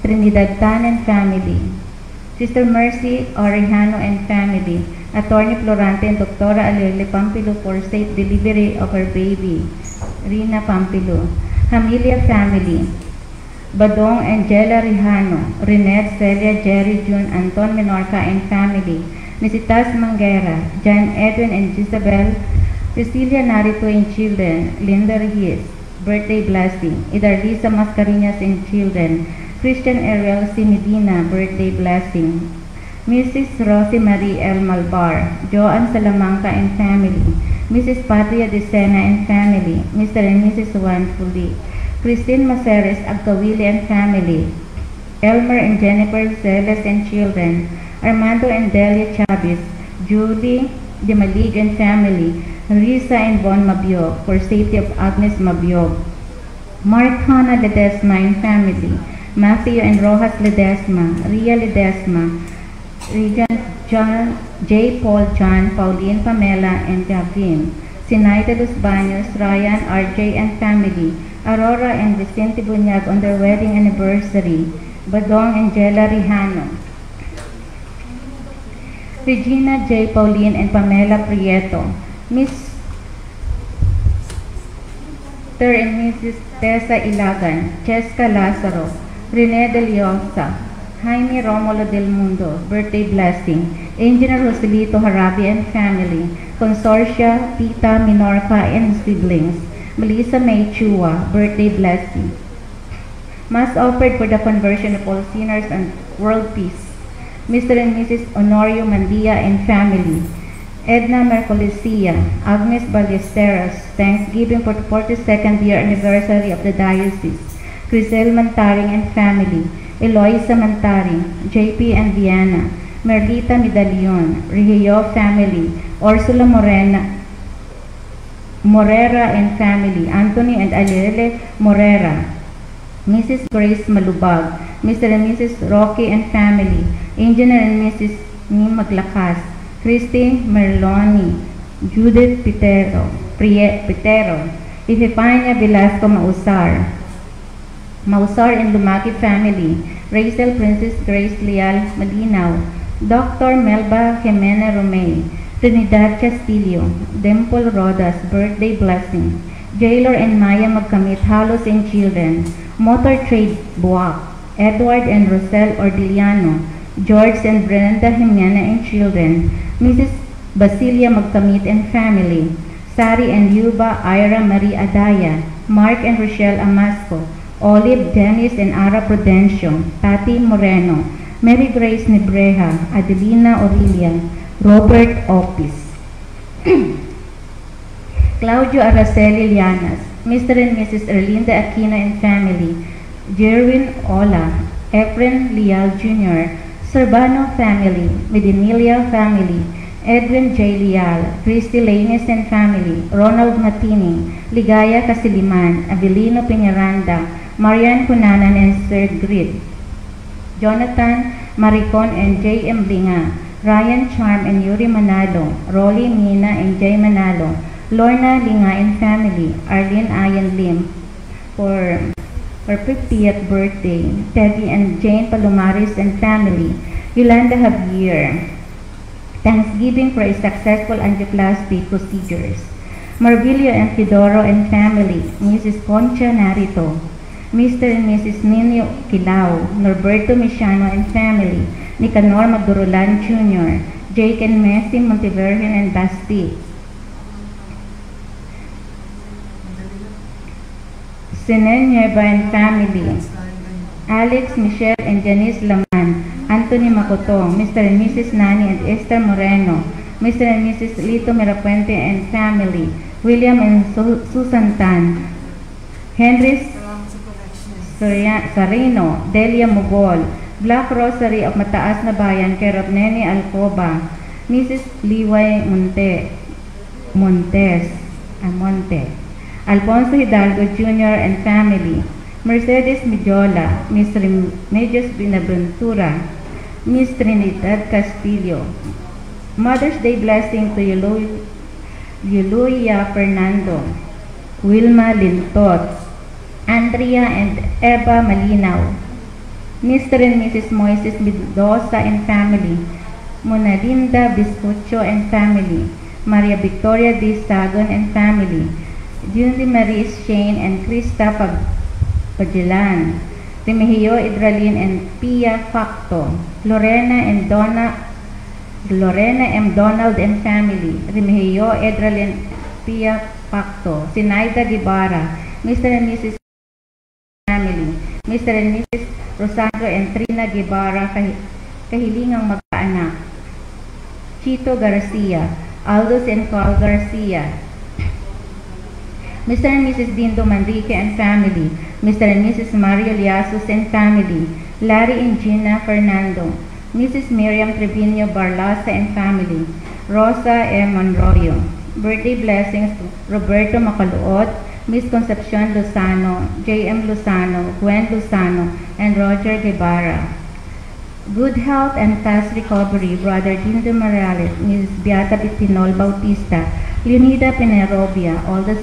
Trinidad Tan and family. Sister Mercy Orejano and family. Attorney Florante and Dr. Alele Pampilo for safe delivery of her baby, Rina Pampilo. Familia family. Badong Angela Rihano, Renette Celia Jerry June Anton Menorca and family. Nisitas Manguera, John Edwin and Isabel, Cecilia Narito and children, Linda Reyes, birthday blessing, Idarlisa Mascareñas and children, Christian Ariel C. Medina, birthday blessing, Mrs. Rosie Marie L. Malbar, Joan Salamanca and family, Mrs. Patria De Sena and family, Mr. and Mrs. Juan Fuli, Christine Maceres Agkawili and family, Elmer and Jennifer Celes and children, Armando and Delia Chavez, Julie De Malig and family, Risa and Bon Mabiog for safety of Agnes Mabiog, Mark Hannah Ledesma and family, Matthew and Rojas Ledesma, Ria Ledesma, Regan John, J. Paul John, Pauline Pamela and Javim, Sinaida Los Baños, Ryan, RJ and family, Aurora and Vicente Bunyag on their wedding anniversary, Badong Angela Rihano, Regina J. Pauline and Pamela Prieto, Mr. and Mrs. Tessa Ilagan, Cheska Lazaro, Rene De Leosa, Jaime Romulo Del Mundo, birthday blessing, Engineer Joselito Harabi and family, Consortia, Tita Minorca and siblings, Melissa May Chua, birthday blessing. Mass offered for the conversion of all sinners and world peace, Mr. and Mrs. Honorio Mandia and family, Edna Mercolesia, Agnes Ballesteros, Thanksgiving for the 42nd year anniversary of the diocese, Crisel Mantaring and family, Eloisa Mantaring, JP and Viana, Merlita Medallion, Rigio family, Ursula Morera and family, Anthony and Alele Morera, Mrs. Grace Malubag, Mr. and Mrs. Rocky and family, Engineer and Mrs. Nim Maglakas, Christy Merloni, Judith Pitero, Ifipania Velasco Mausar and Lumaki family, Rachel Princess Grace Leal Malinaw, Dr. Melba Jimena Romay, Trinidad Castillo, Dimple Rodas, birthday blessing, Jailor and Maya Magkamit, Halos and children, Motor Trade Buak, Edward and Rosel Ordiliano, George and Brenda Jimena and children, Mrs. Basilia Magkamit and family, Sari and Yuba Ira Marie Adaya, Mark and Rochelle Amasco, Olive, Dennis and Ara Prudencio, Patty Moreno, Mary Grace Nibreja, Adelina Aurelia, Robert Opis, Claudio Araceli Llanas, Mr. and Mrs. Erlinda Aquino and family, Jerwin Ola, Efren Leal Jr., Serbano family, Medinilia family, Edwin J. Leal, Christy Lanes and family, Ronald Matini, Ligaya Casiliman, Avelino Peñaranda, Marian Cunanan and Sir Grid, Jonathan Maricon and J. M. Linga, Ryan Charm and Yuri Manalo, Rolly Mina and Jay Manalo, Lorna Linga and family, Arlene Ayan Lim, for 50th birthday, Teddy and Jane Palomares and family, Yolanda Javier, Thanksgiving for a successful angioplasty procedures, Marvilio and Fedoro and family, Mrs. Concha Narito, Mr. and Mrs. Nino Kilao, Norberto Michano and family, Nicanor Magdurulan Jr., Jake and Messi Montevergen and Basti, Senen Nieva and family, Alex, Michelle and Janice Laman, Anthony Macotong, Mr. and Mrs. Nani and Esther Moreno, Mr. and Mrs. Lito Mirapuente and family, William and Susan Tan, Henry Sarino, Delia Mugol, Black Rosary of Mataas na Bayan, care of Nene Alcoba, Mrs. Liway Monte, Alfonso Hidalgo Jr. and family, Mercedes Midiola, Miss Remedios Binaventura, Miss Trinidad Castillo. Mother's Day blessing to Yuluya Fernando, Wilma Lintot, Andrea and Eva Malinaw, Mr. and Mrs. Moises Mendoza and family, Monalinda Biscucho and family, Maria Victoria D. Sagon and family, Julie Marie Shane and Krista Pagilan, Remigio Idralin and Pia Facto, Lorena M. Donald and family, Remigio Idralin Pia Facto, Sinaida Guevara, Mr. and Mrs. family, Mr. and Mrs. Rosandro and Trina Guevara, kahilingang magkaanak, Chito Garcia, Aldous and Carl Garcia, Mr. and Mrs. Dindo Manrique and family, Mr. and Mrs. Mario Liasos and family, Larry and Gina Fernando, Mrs. Miriam Trevino Barlasa and family, Rosa M. Monroyo. Birthday blessings to Roberto Macaluot, Miss Concepcion Lozano, J.M. Lozano, Gwen Lozano, and Roger Guevara. Good health and fast recovery, Brother Dindo Morales, Ms. Beata Bitinol Bautista, Leonida Penerobia, all the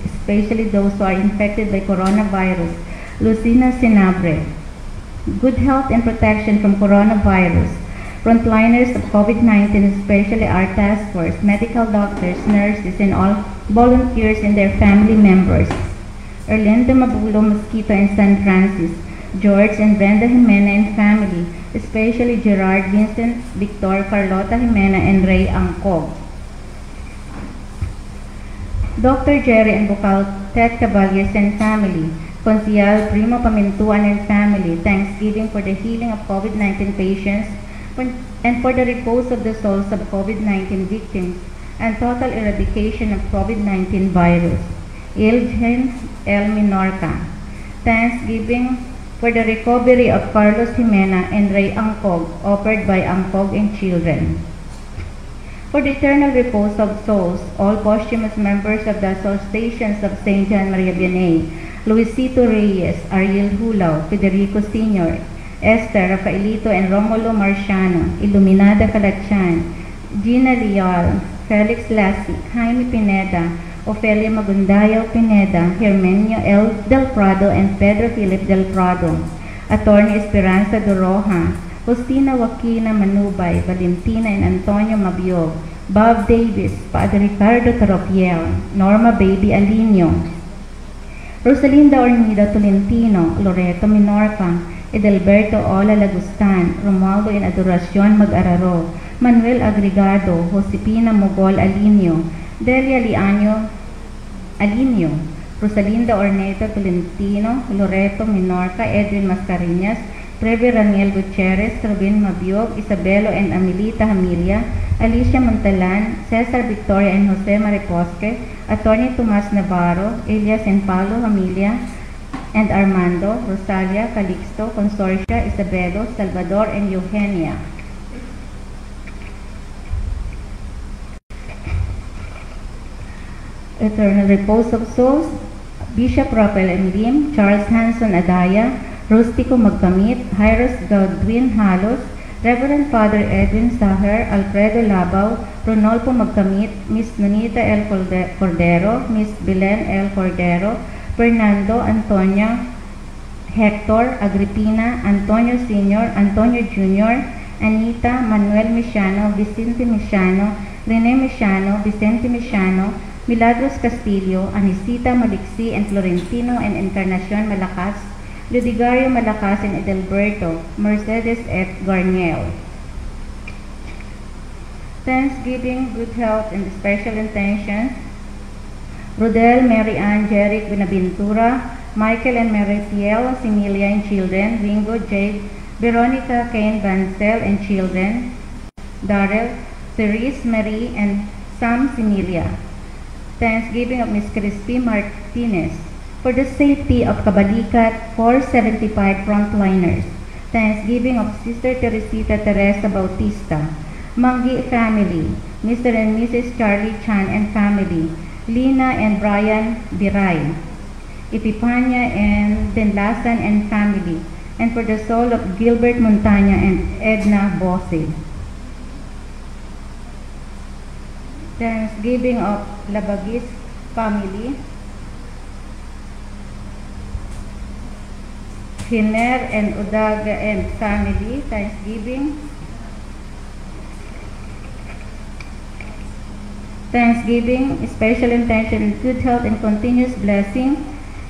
especially those who are infected by coronavirus, Lucina Sinabre. Good health and protection from coronavirus. Frontliners of COVID-19, especially our task force, medical doctors, nurses, and all volunteers and their family members. Erlindo Mabulo Mosquito and San Francis, George and Brenda Jimena and family, especially Gerard Vincent, Victor, Carlota Jimena, and Ray Angcog. Dr. Jerry and Bucal Ted Caballes and family, Consial Primo Pamintuan and family, thanksgiving for the healing of COVID-19 patients and for the repose of the souls of COVID-19 victims and total eradication of COVID-19 virus. Ilgen El Minorca, thanksgiving for the recovery of Carlos Jimena and Ray Angcog, offered by Angcog and children. For the eternal repose of souls, all posthumous members of the Associations of St. John Maria Vianney, Luisito Reyes, Ariel Hulao, Federico Sr., Esther, Rafaelito, and Romulo Marciano, Iluminada Calachan, Gina Leal, Felix Lasik, Jaime Pineda, Ofelia Magundayo Pineda, Hermenio L. Del Prado, and Pedro Philip Del Prado, Attorney Esperanza Doroja, Justina Joaquina Manubay, Valentina and Antonio Mabiog, Bob Davis, Padre Ricardo Taropiel, Norma Baby Alinio, Rosalinda Ornida Tolentino, Loreto Minorca, Edelberto Ola Lagustan, Romualdo in Adoracion Mag-Araro, Manuel Agregado, Josepina Mogol Alinio, Delia Liaño Alinio, Rosalinda Orneta Tolentino, Loreto Minorca, Edwin Mascareñas, Treve Raniel Gutierrez, Robin Mabiog, Isabelo and Amelita Hamilia, Alicia Montalan, Cesar Victoria and Jose Mariposque, Attorney Tomas Navarro, Elias and Paulo Hamilia, and Armando, Rosalia, Calixto, Consorcia, Isabelo, Salvador, and Eugenia. Eternal repose of souls, Bishop Rafael M. Lim, Charles Hanson Adaya, Rustico Magkamit, Jairus Godwin Halos, Reverend Father Edwin Saher, Alfredo Labaw, Ronolfo Magkamit, Miss Nonita L. Cordero, Miss Belen L. Cordero, Fernando, Antonia, Hector, Agripina, Antonio Sr., Antonio Jr., Anita, Manuel Misiano, Vicente Misiano, Rene Misiano, Vicente Misiano, Milagros Castillo, Anisita Maliksi and Florentino and Encarnacion Malakas, Ludigario Malakas and Edelberto, Mercedes F. Garniel. Thanksgiving, good health, and special intentions. Rodel, Mary Ann, Jeric, Benaventura, Michael and Maritiel, Similia and children, Ringo, Jade, Veronica, Cain, Bancel and children, Darrell, Therese, Marie, and Sam Similia. Thanksgiving of Miss Crispy Martinez for the safety of Kabalikat 475 frontliners. Thanksgiving of Sister Teresita Teresa Bautista, Mangi family, Mr. and Mrs. Charlie Chan and family, Lina and Brian Biray, Epipania and Denlasan and family, and for the soul of Gilbert Montaña and Edna Bose. Thanksgiving of Labagis family, Hiner and Udaga and family, Thanksgiving. Thanksgiving, special intention, good health and continuous blessing.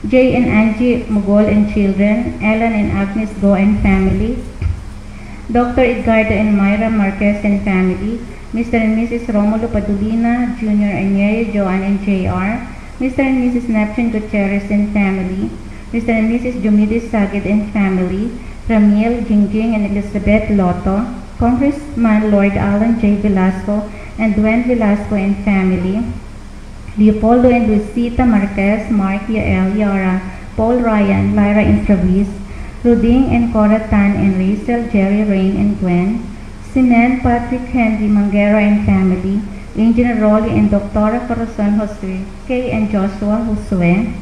Jay and Angie Mugol and children, Ellen and Agnes Go and family. Dr. Edgardo and Myra Marquez and family. Mr. and Mrs. Romulo Padulina, Jr. and Yaya Joanne and JR. Mr. and Mrs. Neptune Gutierrez and family. Mr. and Mrs. Jumidis Sagid and family. Ramiel Jingjing and Elizabeth Lotto. Congressman Lord Alan J. Velasco and Dwayne Velasco and family. Leopoldo and Luisita Marquez, Mark, Yael, Yara, Paul Ryan, Lyra and Travis, Ruding and Cora Tan and Rachel, Jerry, Rain and Gwen, Sinan, Patrick, Henry, Mangera and family, Engineer Rolly and Doctora Corazon Josue, Kay and Joshua Josue,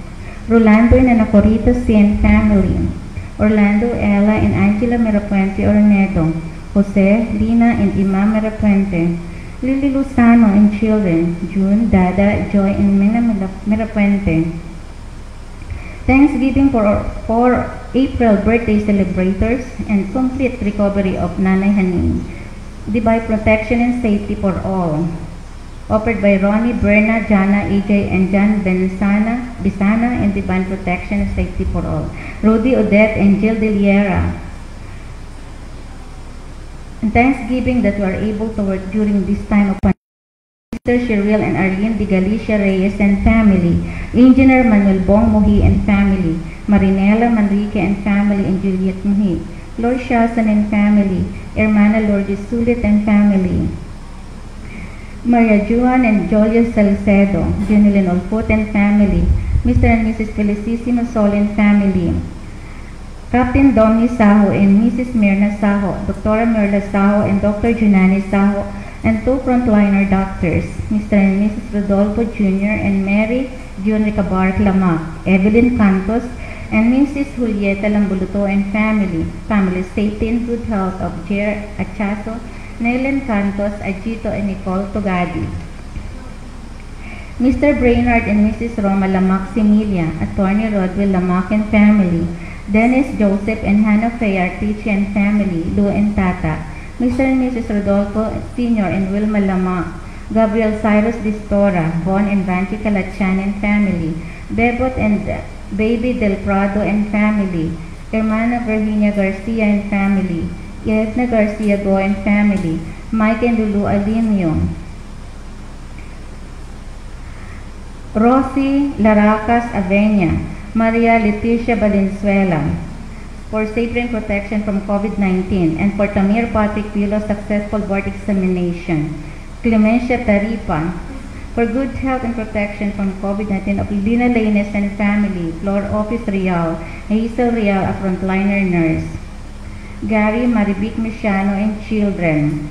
Rolando and Anacorita C and family, Orlando, Ella and Angela Mirapuente Ornedo, Jose, Lina and Imam Mirapuente, Lily Luzano and children, June, Dada, Joy, and Mina Mirapuente. Thanksgiving for April birthday celebrators and complete recovery of Nanay Haning. Divine protection and safety for all. Offered by Ronnie, Berna, Jana, AJ, and Jan Bisana, and divine protection and safety for all. Rudy, Odette, and Jill Deliera. And Thanksgiving that we are able to work during this time of pandemic. Mr. Cheryl and Arlene de Galicia Reyes and family. Engineer Manuel Bong Muhi and family. Marinela Manrique and family and Juliet Muhi. Lord Shasan and family. Hermana Lourdes Sulit and family. Maria Juan and Julia Salcedo. Junilin Olfut and family. Mr. and Mrs. Felicissimo Sol and family. Captain Domni Saho and Mrs. Mirna Saho, Dr. Merla Saho and Dr. Junani Saho, and two frontliner doctors, Mr. and Mrs. Rodolfo Jr. and Mary Junrica Bark Lamak, Evelyn Cantos, and Mrs. Julieta Lambuluto and family. Family safety and good health of Jer Achaso, Nelen Cantos, Ajito, and Nicole Togadi. Mr. Brainard and Mrs. Roma Lamak Similia, Attorney Rodwell Lamak and family. Dennis Joseph and Hannah Faye Artici and family, Lou and Tata. Mr. and Mrs. Rodolfo Sr. and Wilma Lamak. Gabriel Cyrus Distora, Bon and Vanchi Calachan and family. Bebot and Baby Del Prado and family. Hermana Virginia Garcia and family. Edna Garcia Go and family. Mike and Lulu Alimio. Rosie Laracas Avena. Maria Leticia Valenzuela, for safety and protection from COVID-19, and for Tamir Patrick Pilo's successful board examination. Clemencia Taripa, for good health and protection from COVID-19 of Lina Laines and family, Floor Office Real, Hazel Real, a frontliner nurse. Gary Maribic Misiano and children.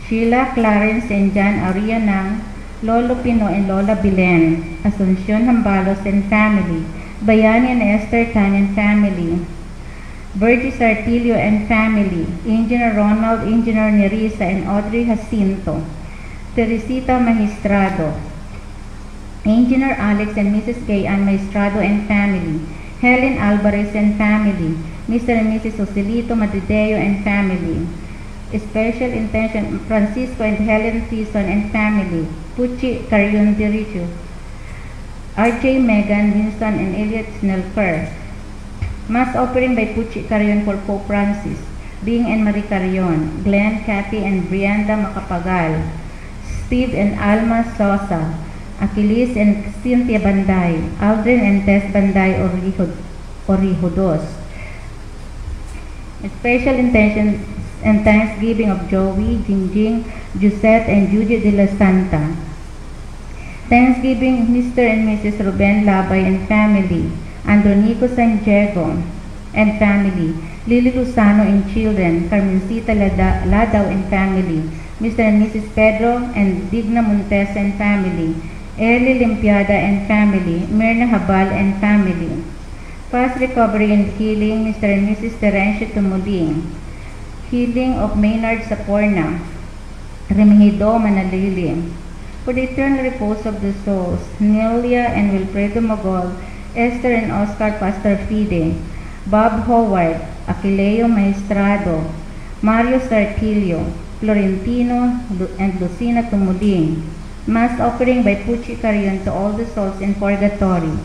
Sheila Clarence and Jan Arianang, Lolo Pino and Lola Bilen, Asuncion Hambalos and family. Bayani and Esther Tan and family. Burgess Artilio and family. Engineer Ronald, Engineer Nerissa and Audrey Jacinto. Teresita Magistrado. Engineer Alex and Mrs. Kay Ann Maestrado and family. Helen Alvarez and family. Mr. and Mrs. Joselito Madrideo and family. Special intention Francisco and Helen Tison and family. Pucci Carion Diricho. RJ, Megan, Winston, and Elliot Snellfer. Mass offering by Pucci Carion for Pope Francis. Bing and Marie Carion. Glenn, Kathy, and Brianda Macapagal. Steve and Alma Sosa. Achilles and Cynthia Banday. Aldrin and Tess Banday Orihudos. Special intention and Thanksgiving of Joey, Jingjing, Josette, and Judy de la Santa. Thanksgiving, Mr. and Mrs. Ruben Labay and family, Andronico San Diego and family, Lily Luzano and children, Carmencita Ladaw and family, Mr. and Mrs. Pedro and Digna Montes and family, Eli Limpiada and family, Myrna Habal and family. Fast recovery and healing, Mr. and Mrs. Terencio Tumuling. Healing of Maynard Saporna, Remigido Manalili. For the eternal repose of the souls, Nelia and Wilfredo Magol, Esther and Oscar Pastor Fide, Bob Howard, Aquileo Maestrado, Mario Sartilio, Florentino, and Lucina Tumuding. Mass offering by Pucci Carion to all the souls in purgatory.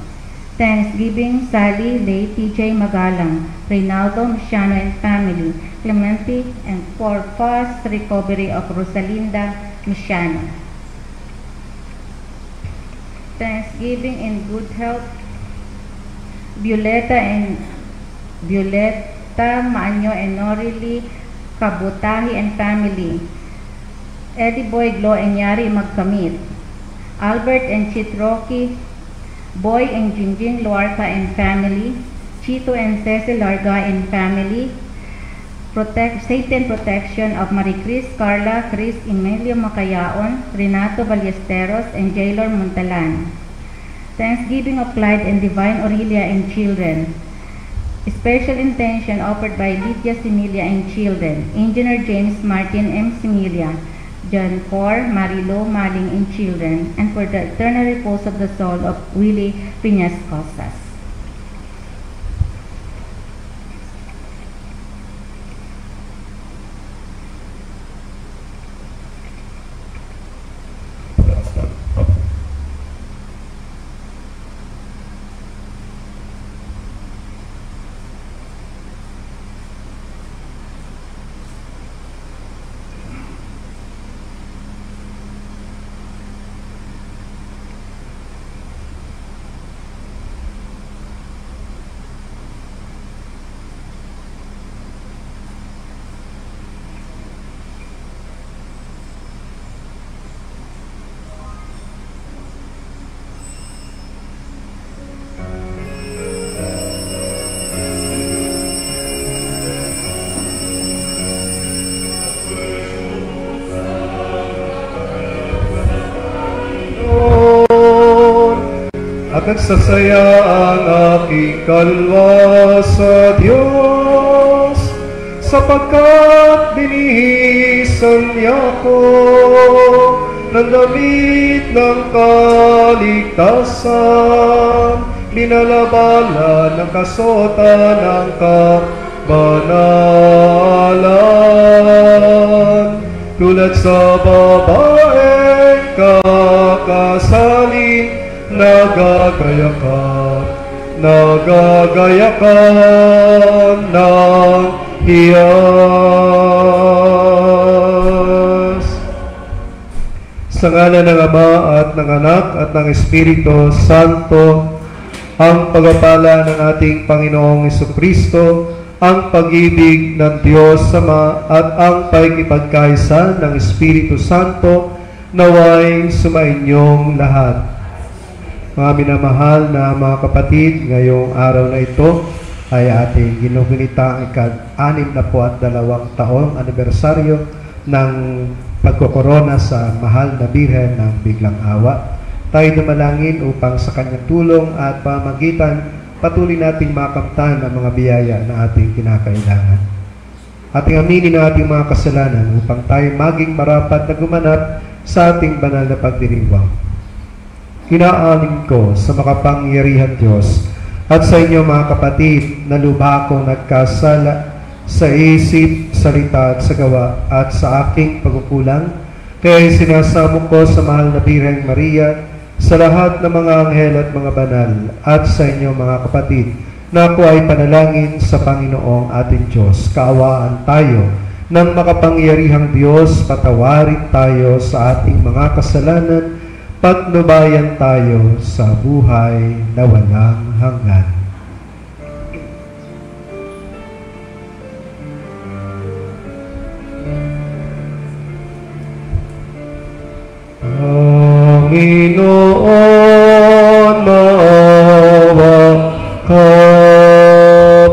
Thanksgiving, Sally, Lay, T.J. Magalang, Reynaldo Masiano and family, Clemente, and for fast recovery of Rosalinda Masiano. Thanksgiving in good health, Violeta Maanyo and Norily Kabutahi and family, Eddie Boy Glo and Yari Magkamit, Albert and Chit Rocky, Boy and Jinjing Luarca and family, Chito and Cecil Larga and family, safety and protection of Marie Chris, Carla, Chris, Emilio Macayaon, Renato Ballesteros, and Jailor Montalan. Thanksgiving of Clyde and Divine Aurelia and children. Special intention offered by Lydia Similia and children, Engineer James Martin M. Similia, John Cor, Marilo Maling and children, and for the eternal repose of the soul of Willie Piñas Cosas. At nagsasaya ang aking kalwa sa Diyos, sapagkat binihisan niya ko ng damit ng kaligtasan, linalabala ng kasuotan ng kabanalan. Tulad sa babaeng kakasalin, nagagayakan ng hiyas. Sa ngalan ng Ama at ng Anak at ng Espiritu Santo, ang pagpapala ng ating Panginoong Jesucristo, ang pag-ibig ng Diyos Ama at ang pakikipagkaisa ng Espiritu Santo naway sumainyong lahat. Mga minamahal na mga kapatid, ngayong araw na ito ay ating ginugunita ang ika-62 taong anibersaryo ng pagkokorona sa mahal na Birhen ng Biglang Awa. Tayo dumalangin upang sa kanyang tulong at pamagitan patuloy nating makamtan ang mga biyaya na ating kinakailangan. Ating aminin ang ating mga kasalanan upang tayo maging marapat na gumanap sa ating banal na pagdiriwang. Hinaanin ko sa makapangyarihan Diyos at sa inyo mga kapatid na lubha akong nagkasala sa isip, salita at sa gawa at sa aking pagkukulang. Kaya sinasamo ko sa mahal na Birheng Maria, sa lahat ng mga anghel at mga banal at sa inyo mga kapatid na ako ay panalangin sa Panginoong ating Diyos. Kaawaan tayo ng makapangyarihang Diyos, patawarin tayo sa ating mga kasalanan, patnubayan tayo sa buhay na walang hanggan. Panginoon, maawa ka.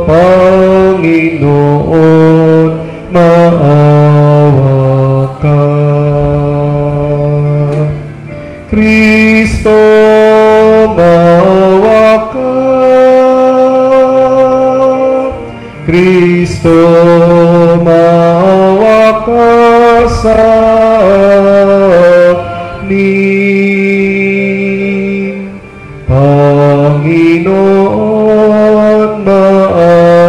Panginoon, maawa ka. Kristo, maawa ka. Kristo, maawa ka sa amin. Panginoon, maawa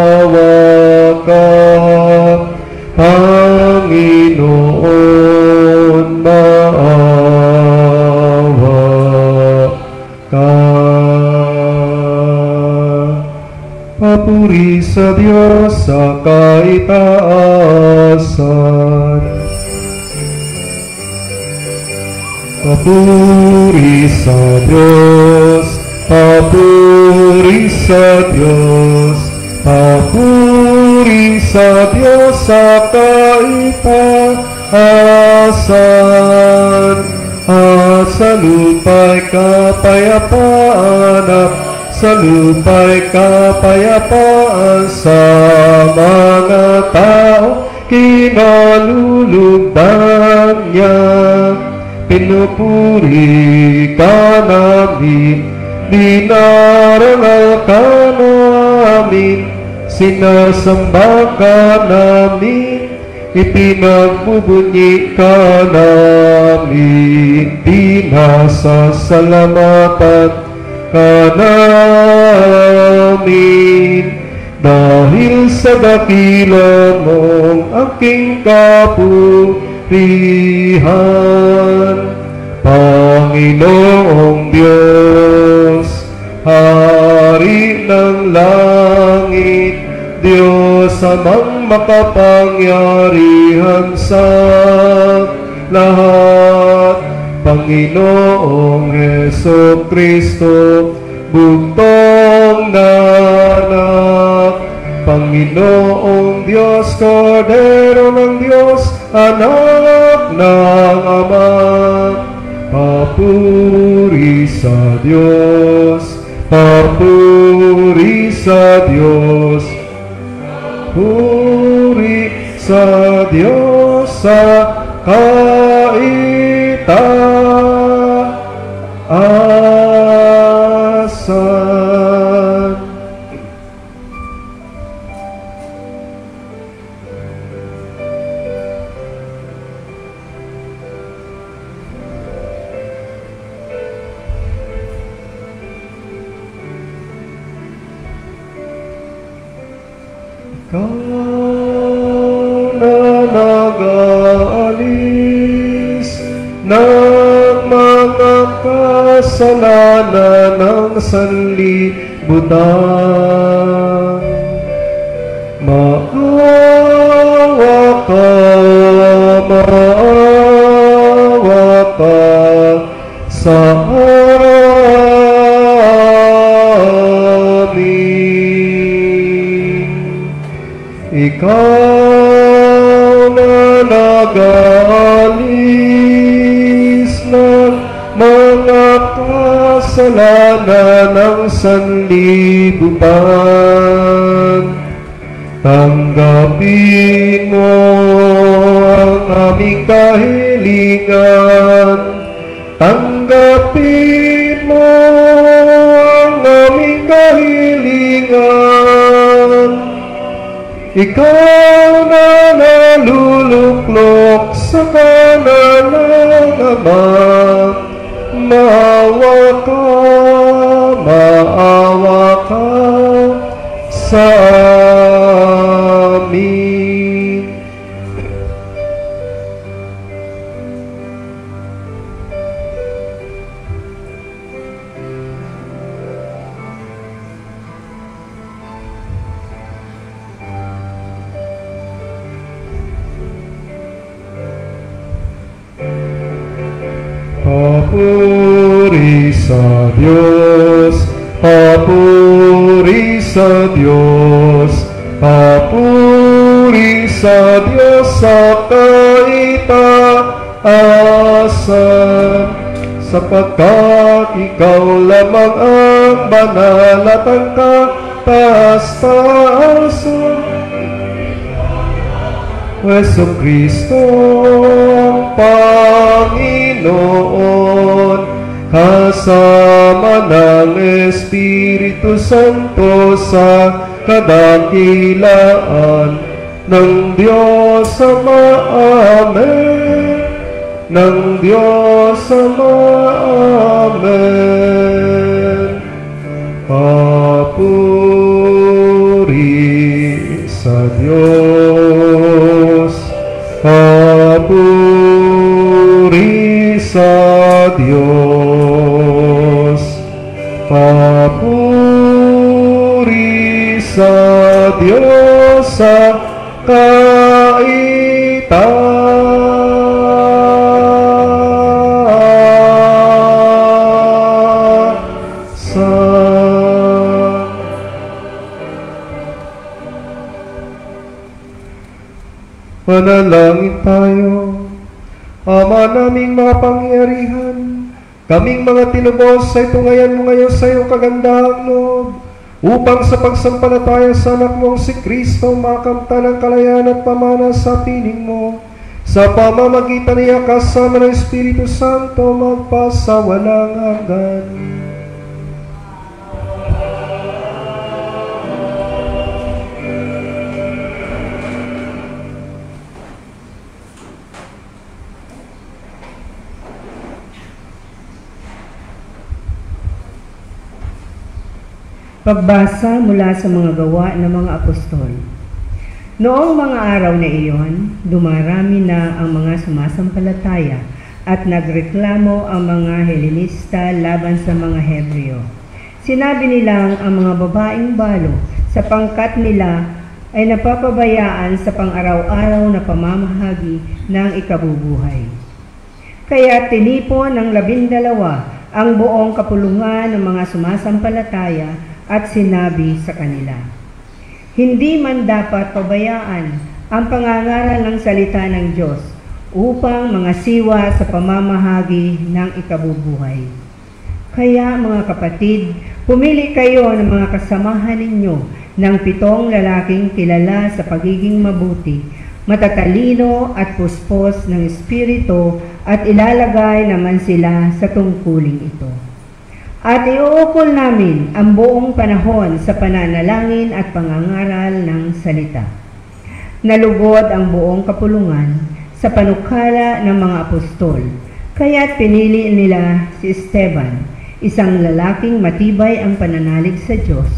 papuri sa Diyos sa kaitaasan. Papuri sa Diyos, papuri sa Diyos, papuri sa Diyos sa kaitaasan. At sa lupa'y kapayapaan, at sa lupa'y kapayapaan sa mga tao kinalulugdan niya. Pinupuri ka namin, dinarangal ka namin, sinasamba ka namin, ipinagbubunyi ka namin, pinasasalamatan ka namin. Dahil sa dakila mong aking kapurihan, Panginoong Diyos, Hari ng langit, Diyos amang makapangyarihan sa lahat, Panginoong Heso Kristo, bugtong na anak, Panginoong Diyos, Kordero ng Diyos, anak ng Ama. Papuri sa Diyos, papuri sa Diyos, puri sa Diyos sa kaitaasan. Ikaw na nag-aalis ng mga kasalanan ng sanlibutan, maawa ka, maawa ka sa ikaw na nag-aalis ng mga kasalanan ng sanlibutan, tanggapin mo ang aming kahilingan, tanggapin mo ang aming kahilingan. Ikaw na naluluklok sa kanan ng Ama, maawa ka sa amin. Papuri sa Diyos, papuri sa Diyos, papuri sa Diyos sa kaitaasan, sapagkat ikaw lamang ang banal at ang kataas-taasan. Heso Kristo ang Panginoon, kasama ng Espiritu Santo sa kadakilaan ng Diyos Ama. Amen. Ng Diyos Ama. Amen. Papuri sa Diyos, papuri sa Diyos, papuri sa Manalangin tayo. Ama naming mga pangyarihan, kaming mga tinubos sa itungayan mo ngayon sa iyong kagandahang loob, upang sa pagsampalataya sa anak mong si Kristo makamtan ang kalayaan at pamana sa piling mo, sa pamamagitan niya kasama ng Espiritu Santo magpasawalang hanggan. Pagbasa mula sa mga gawa ng mga apostol. Noong mga araw na iyon, dumarami na ang mga sumasampalataya at nagreklamo ang mga Helenista laban sa mga Hebreo. Sinabi nilang ang mga babaeng balo sa pangkat nila ay napapabayaan sa pang-araw-araw na pamamahagi ng ikabubuhay. Kaya tinipon ng 12 ang buong kapulungan ng mga sumasampalataya at sinabi sa kanila, hindi man dapat pabayaan ang pangangaral ng salita ng Diyos upang mga siwa sa pamamahagi ng ikabubuhay. Kaya mga kapatid, pumili kayo ng mga kasamahan ninyo ng 7 lalaking kilala sa pagiging mabuti, matatalino at puspos ng Espiritu at ilalagay naman sila sa tungkuling ito. At iuukol namin ang buong panahon sa pananalangin at pangangaral ng salita. Nalugod ang buong kapulungan sa panukala ng mga apostol, kaya't pinili nila si Esteban, isang lalaking matibay ang pananalig sa Diyos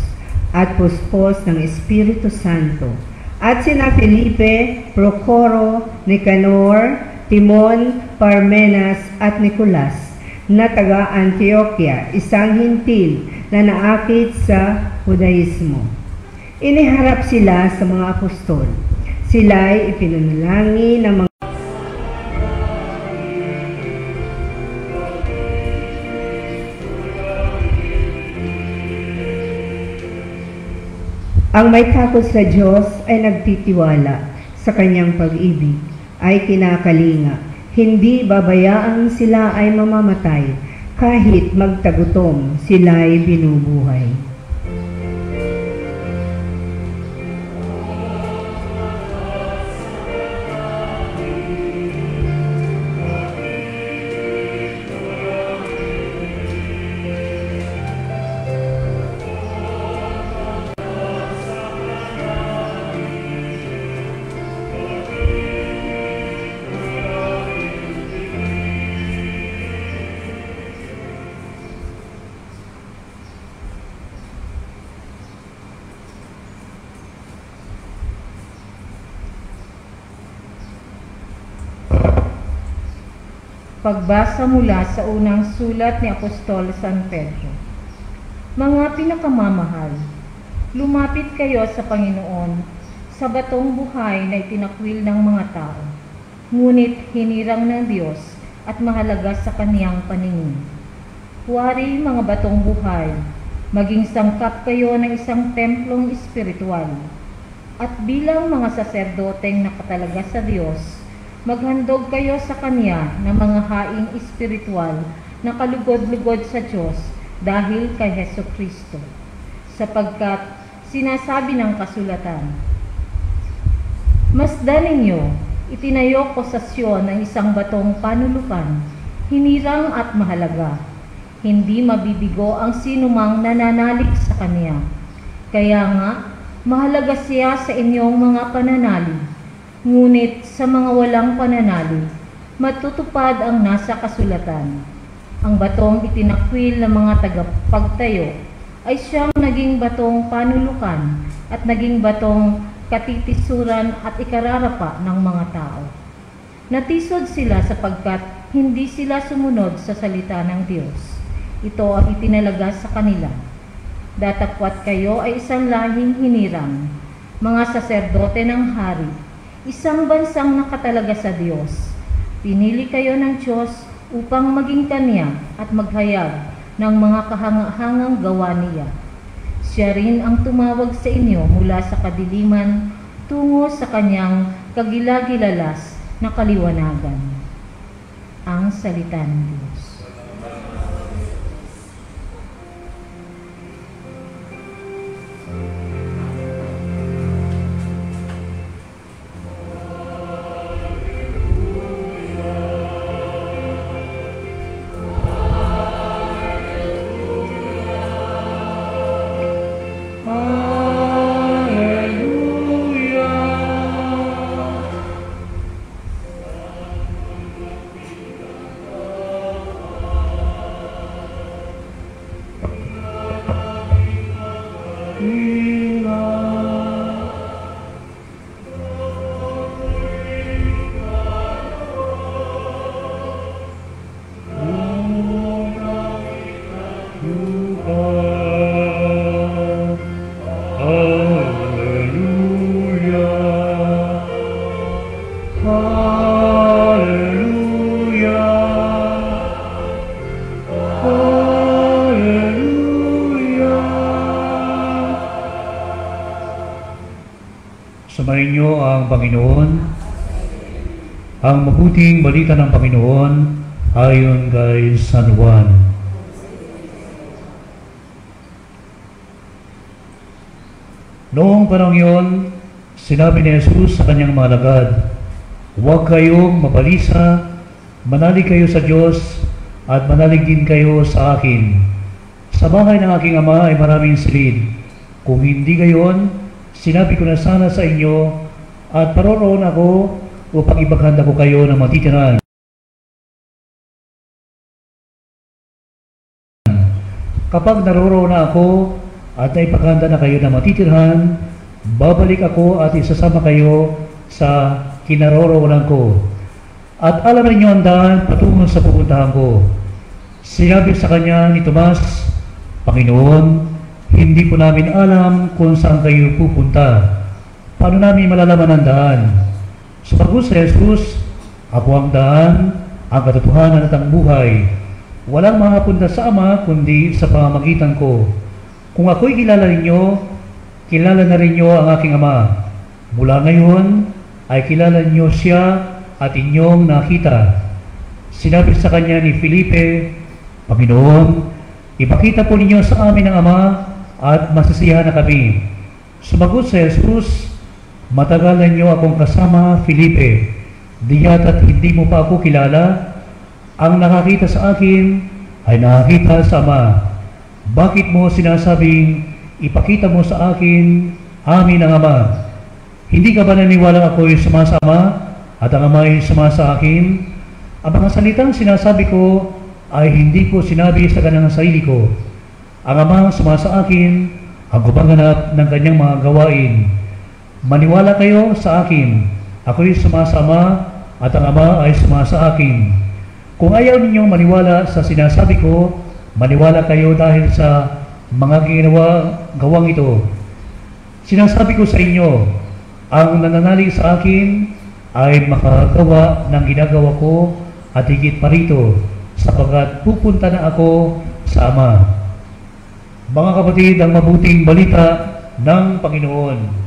at puspos ng Espiritu Santo, at sina Felipe, Procoro, Nicanor, Timon, Parmenas at Nicolas, na taga Antioquia, isang hintil na naakit sa Judaismo. Iniharap sila sa mga apostol. Sila'y ipinanalangin ng mga Ang may takot sa Diyos ay nagtitiwala sa kanyang pag-ibig, ay kinakalinga. Hindi babayaan sila ay mamamatay, kahit magtagutom sila'y binubuhay. Pagbasa mula sa unang sulat ni Apostol San Pedro. Mga pinakamamahal, lumapit kayo sa Panginoon sa batong buhay na itinakwil ng mga tao, ngunit hinirang ng Diyos at mahalaga sa kaniyang paningin. Huwari mga batong buhay, maging sangkap kayo ng isang templong espiritual, at bilang mga saserdoteng nakatalaga sa Diyos, maghandog kayo sa Kanya ng mga haing espiritual na kalugod-lugod sa Diyos dahil kay Hesus Kristo. Sapagkat sinasabi ng kasulatan, masdan ninyo, itinayo ko sa Sion ng isang batong panulukan, hinirang at mahalaga. Hindi mabibigo ang sinumang nananalig sa Kanya. Kaya nga, mahalaga siya sa inyong mga pananalig. Ngunit sa mga walang pananalig, matutupad ang nasa kasulatan. Ang batong itinakwil ng mga tagapagtayo ay siyang naging batong panulukan at naging batong katitisuran at ikararapa ng mga tao. Natisod sila sapagkat hindi sila sumunod sa salita ng Diyos. Ito ang itinalaga sa kanila. Datapwat kayo ay isang lahing hinirang, mga saserdote ng hari, isang bansang nakatalaga sa Diyos. Pinili kayo ng Diyos upang maging Kanya at maghayag ng mga kahangahangang gawa niya. Siya rin ang tumawag sa inyo mula sa kadiliman tungo sa Kanyang kagilagilalas na kaliwanagan. Ang salita ng Diyos. Sumayin niyo ang Panginoon. Ang mabuting balita ng Panginoon ayon kay San Juan. Noong panahon yun, sinabi ni Jesus sa kanyang mga alagad, "Huwag kayong mabalisa, manalig kayo sa Diyos at manalig din kayo sa akin. Sa bahay ng aking Ama ay maraming silid. Kung hindi gayon, sinabi ko na sana sa inyo at paroroon ako upang ipaghanda ko kayo ng matitirahan. Kapag naroroon na ako at naipaghanda na kayo ng matitirahan, babalik ako at isasama kayo sa kinaroroonan ko. At alam ninyo ang daan patungo sa pupuntahan ko." Sinabi sa kanya ni Tomas, "Panginoon, hindi po namin alam kung saan kayo pupunta. Paano namin malalaman ang daan?" Sumagot si Jesus, "Ako ang daan, ang katotohanan at ang buhay. Walang makapunta sa Ama kundi sa pamamagitan ko. Kung ako'y kilala ninyo, kilala na rin niyo ang aking Ama. Mula ngayon ay kilala niyo siya at inyong nakita." Sinabi sa kanya ni Felipe, "Panginoon, ipakita po ninyo sa amin ang Ama at masasiyahan na kami." Sumagot si Jesus, "Matagalan niyo akong kasama, Felipe. Di yata't hindi mo pa ako kilala? Ang nakakita sa akin ay nakakita sa Ama. Bakit mo sinasabing, ipakita mo sa akin, amin ang Ama? Hindi ka ba naniwala ako'y sumasama at ang Ama ay sumasa akin? Ang mga salitang sinasabi ko ay hindi ko sinabi sa kanyang sarili ko. Ang Ama sumasa akin, ang gumaganap ng kanyang mga gawain. Maniwala kayo sa akin, ako'y sumasama at ang Ama ay sumasa akin. Kung ayaw ninyong maniwala sa sinasabi ko, maniwala kayo dahil sa mga gawang ito. Sinasabi ko sa inyo, ang nananalig sa akin ay makagawa ng ginagawa ko at higit pa rito, sapagkat pupunta na ako sa Ama." Mga kapatid, ang mabuting balita ng Panginoon.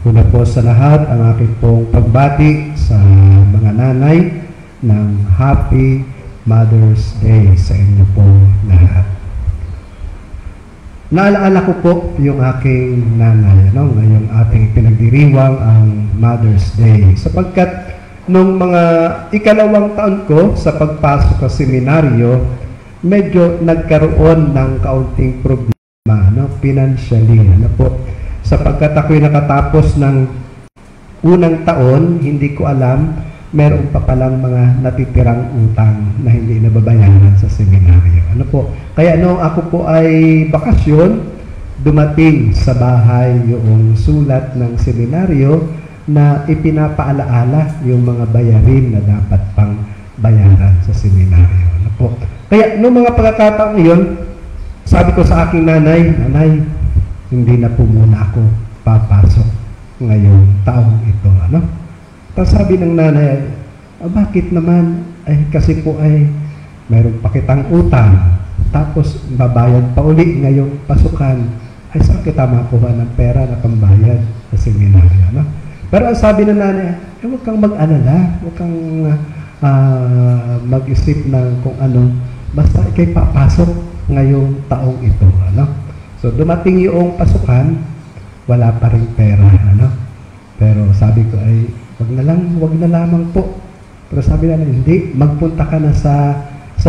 Una po sa lahat, ang aking pong pagbati sa mga nanay ng Happy Mother's Day sa inyo po lahat. Naalaala ko po yung aking nanay, ngayong ating pinagdiriwang ang Mother's Day. Sapagkat nung mga ikalawang taon ko sa pagpasok sa seminaryo, medyo nagkaroon ng kaunting problema, financially, po. Sapagkat ako'y nakatapos ng unang taon, hindi ko alam, meron pa palang mga natitirang utang na hindi nababayaran sa seminaryo. Kaya nung ako po ay bakasyon, dumating sa bahay yung sulat ng seminaryo na ipinapaalaala yung mga bayarin na dapat pang bayaran sa seminaryo. Ano po? Kaya noong mga pagkakataong iyon, sabi ko sa aking nanay, "Nanay, hindi na po muna ako papasok ngayong taong ito." Ano? Tapos sabi ng nanay, "Bakit naman?" Ay, kasi po ay mayroon pa kitang utang. Tapos babayad pa uli ngayong pasukan. Ay, saan kita makuha ng pera na pambayad sa seminaryo? Ano? Pero ang sabi ng nanay, huwag kang mag-alala, huwag kang mag-isip ng kung ano, basta ikay papasok ngayong taong ito. Ano? So, dumating yung pasukan, wala pa rin pera. Ano? Pero sabi ko ay, wag na lamang po. Pero sabi na hindi, magpunta ka na sa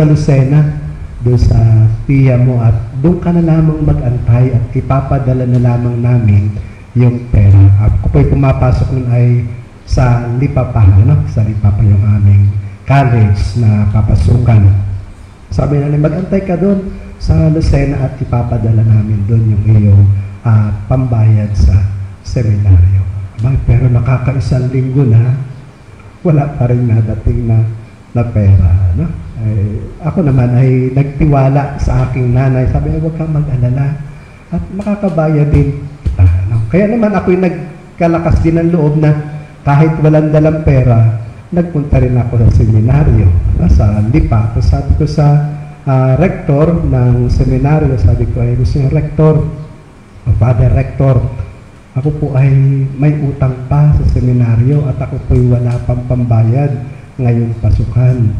Lucena, doon sa tiya mo, at doon ka na lamang mag-antay at ipapadala na lamang namin yung pera. Ako po'y pumapasok nun ay sa Lipapa, no? Sa Lipapa yung aming college na papasukan. Sabi na mag-antay ka doon sa Lucena at ipapadala namin doon yung iyong pambayad sa seminaryo. Pero nakakaisang linggo na, wala pa rin nadating na pera, no? Ako naman ay nagtiwala sa aking nanay. Sabi niya, huwag kang mag-alala at makakabayad din kita. No? Kaya naman ako'y nagkalakas din ng loob na kahit walang dalang pera, nagpunta rin ako sa seminaryo, sa Lipa. Tapos sabi ko sa rector ng seminaryo, sabi ko ay gusto yung rector, Father Rector, ako po ay may utang pa sa seminaryo at ako po'y wala pang pambayad ngayong pasukan.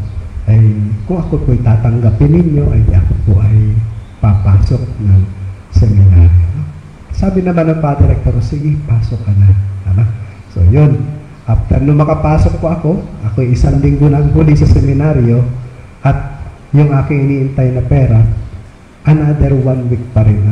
Ay kung ako po'y tatanggapin ninyo, ay ako po ay papasok ng seminaryo. Sabi naman ng Father Rector, sige, pasok ka na. Ano? So yun, after nung makapasok po ako'y 1 linggo na ang huli sa seminaryo at yung aking iniintay na pera, another 1 week pa rin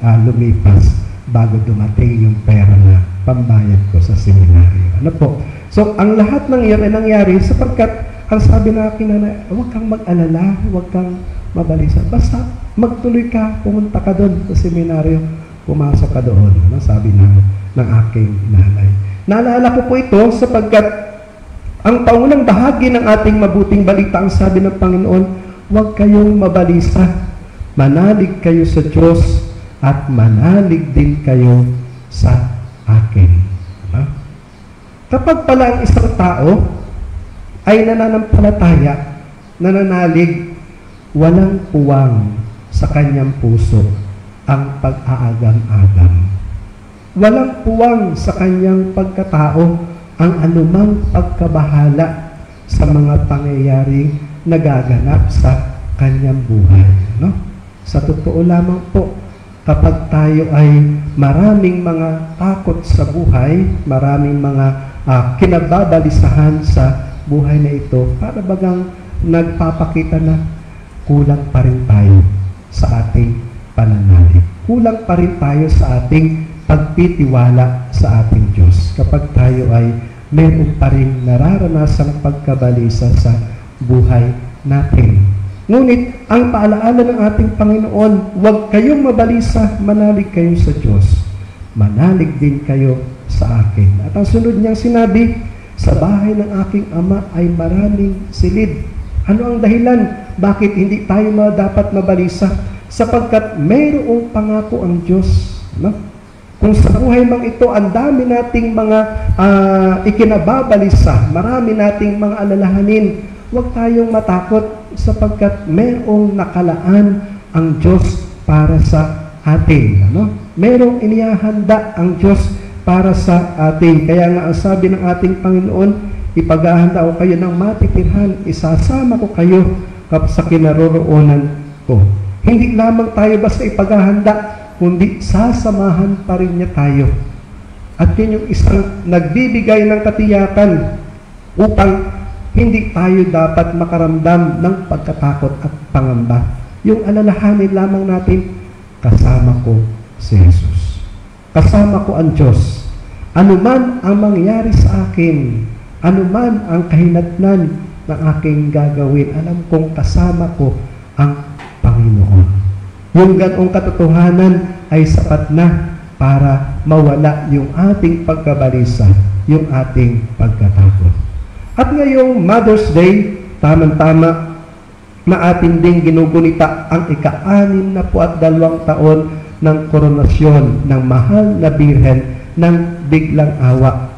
ang lumipas bago dumating yung pera na pambayad ko sa seminaryo. Ano po? So, ang lahat ng iyon ay nangyari sapagkat ang sabi na akin na huwag kang mag-alala, huwag kang mabalisa. Basta magtuloy ka, pumunta ka doon sa seminaryo, pumasok ka doon. Ano? Sabi ng aking nanay. Naalala ko po ito sapagkat ang paunang bahagi ng ating mabuting balita, ang sabi ng Panginoon, huwag kayong mabalisa. Manalig kayo sa Diyos at manalig din kayo sa akin. Diba? Kapag pala ang isang tao ay nananampalataya, nananalig, walang puwang sa kanyang puso ang pag-aagam-agam. Walang puwang sa kanyang pagkatao ang anumang pagkabahala sa mga pangyayaring nagaganap sa kanyang buhay. No? Sa totoo lamang po, kapag tayo ay maraming mga takot sa buhay, maraming mga kinababalisahan sa buhay na ito, para bagang nagpapakita na kulang pa rin tayo sa ating pananalig. Kulang pa rin tayo sa ating pagtitiwala sa ating Diyos. Kapag tayo ay meron pa rin nararanasang pagkabalisa sa buhay natin. Ngunit, ang paalaala ng ating Panginoon, huwag kayong mabalisa, manalig kayo sa Diyos. Manalig din kayo sa akin. At ang sunod niyang sinabi, sa bahay ng aking ama ay maraming silid. Ano ang dahilan? Bakit hindi tayo dapat mabalisa? Sapagkat mayroong pangako ang Diyos. No? Kung sa buhay mang ito, ang dami nating mga ikinababalisa, marami nating mga alalahanin, huwag tayong matakot sapagkat mayroong nakalaan ang Diyos para sa atin. Ano? Mayroong inihahanda ang Diyos para sa atin. Kaya nga ang sabi ng ating Panginoon, ipaghahanda ko kayo ng matitirhan, isasama ko kayo sa kinaroroonan ko. Hindi lamang tayo basta ipaghahanda, kundi sasamahan pa rin niya tayo. At yun yung isang nagbibigay ng katiyakan upang hindi tayo dapat makaramdam ng pagkatakot at pangamba. Yung alalahanin lamang natin, kasama ko si Jesus. Kasama ko ang Diyos. Ano man ang mangyari sa akin, ano man ang kahinatnan ng aking gagawin, alam kong kasama ko ang Panginoon. Yung ganong katotohanan ay sapat na para mawala yung ating pagkabalisa, yung ating pagkatakot. At ngayong Mother's Day, tamang-tama na atin ding ginugunita ang ika-62 taon ng koronasyon ng mahal na Birhen ng biglang awa.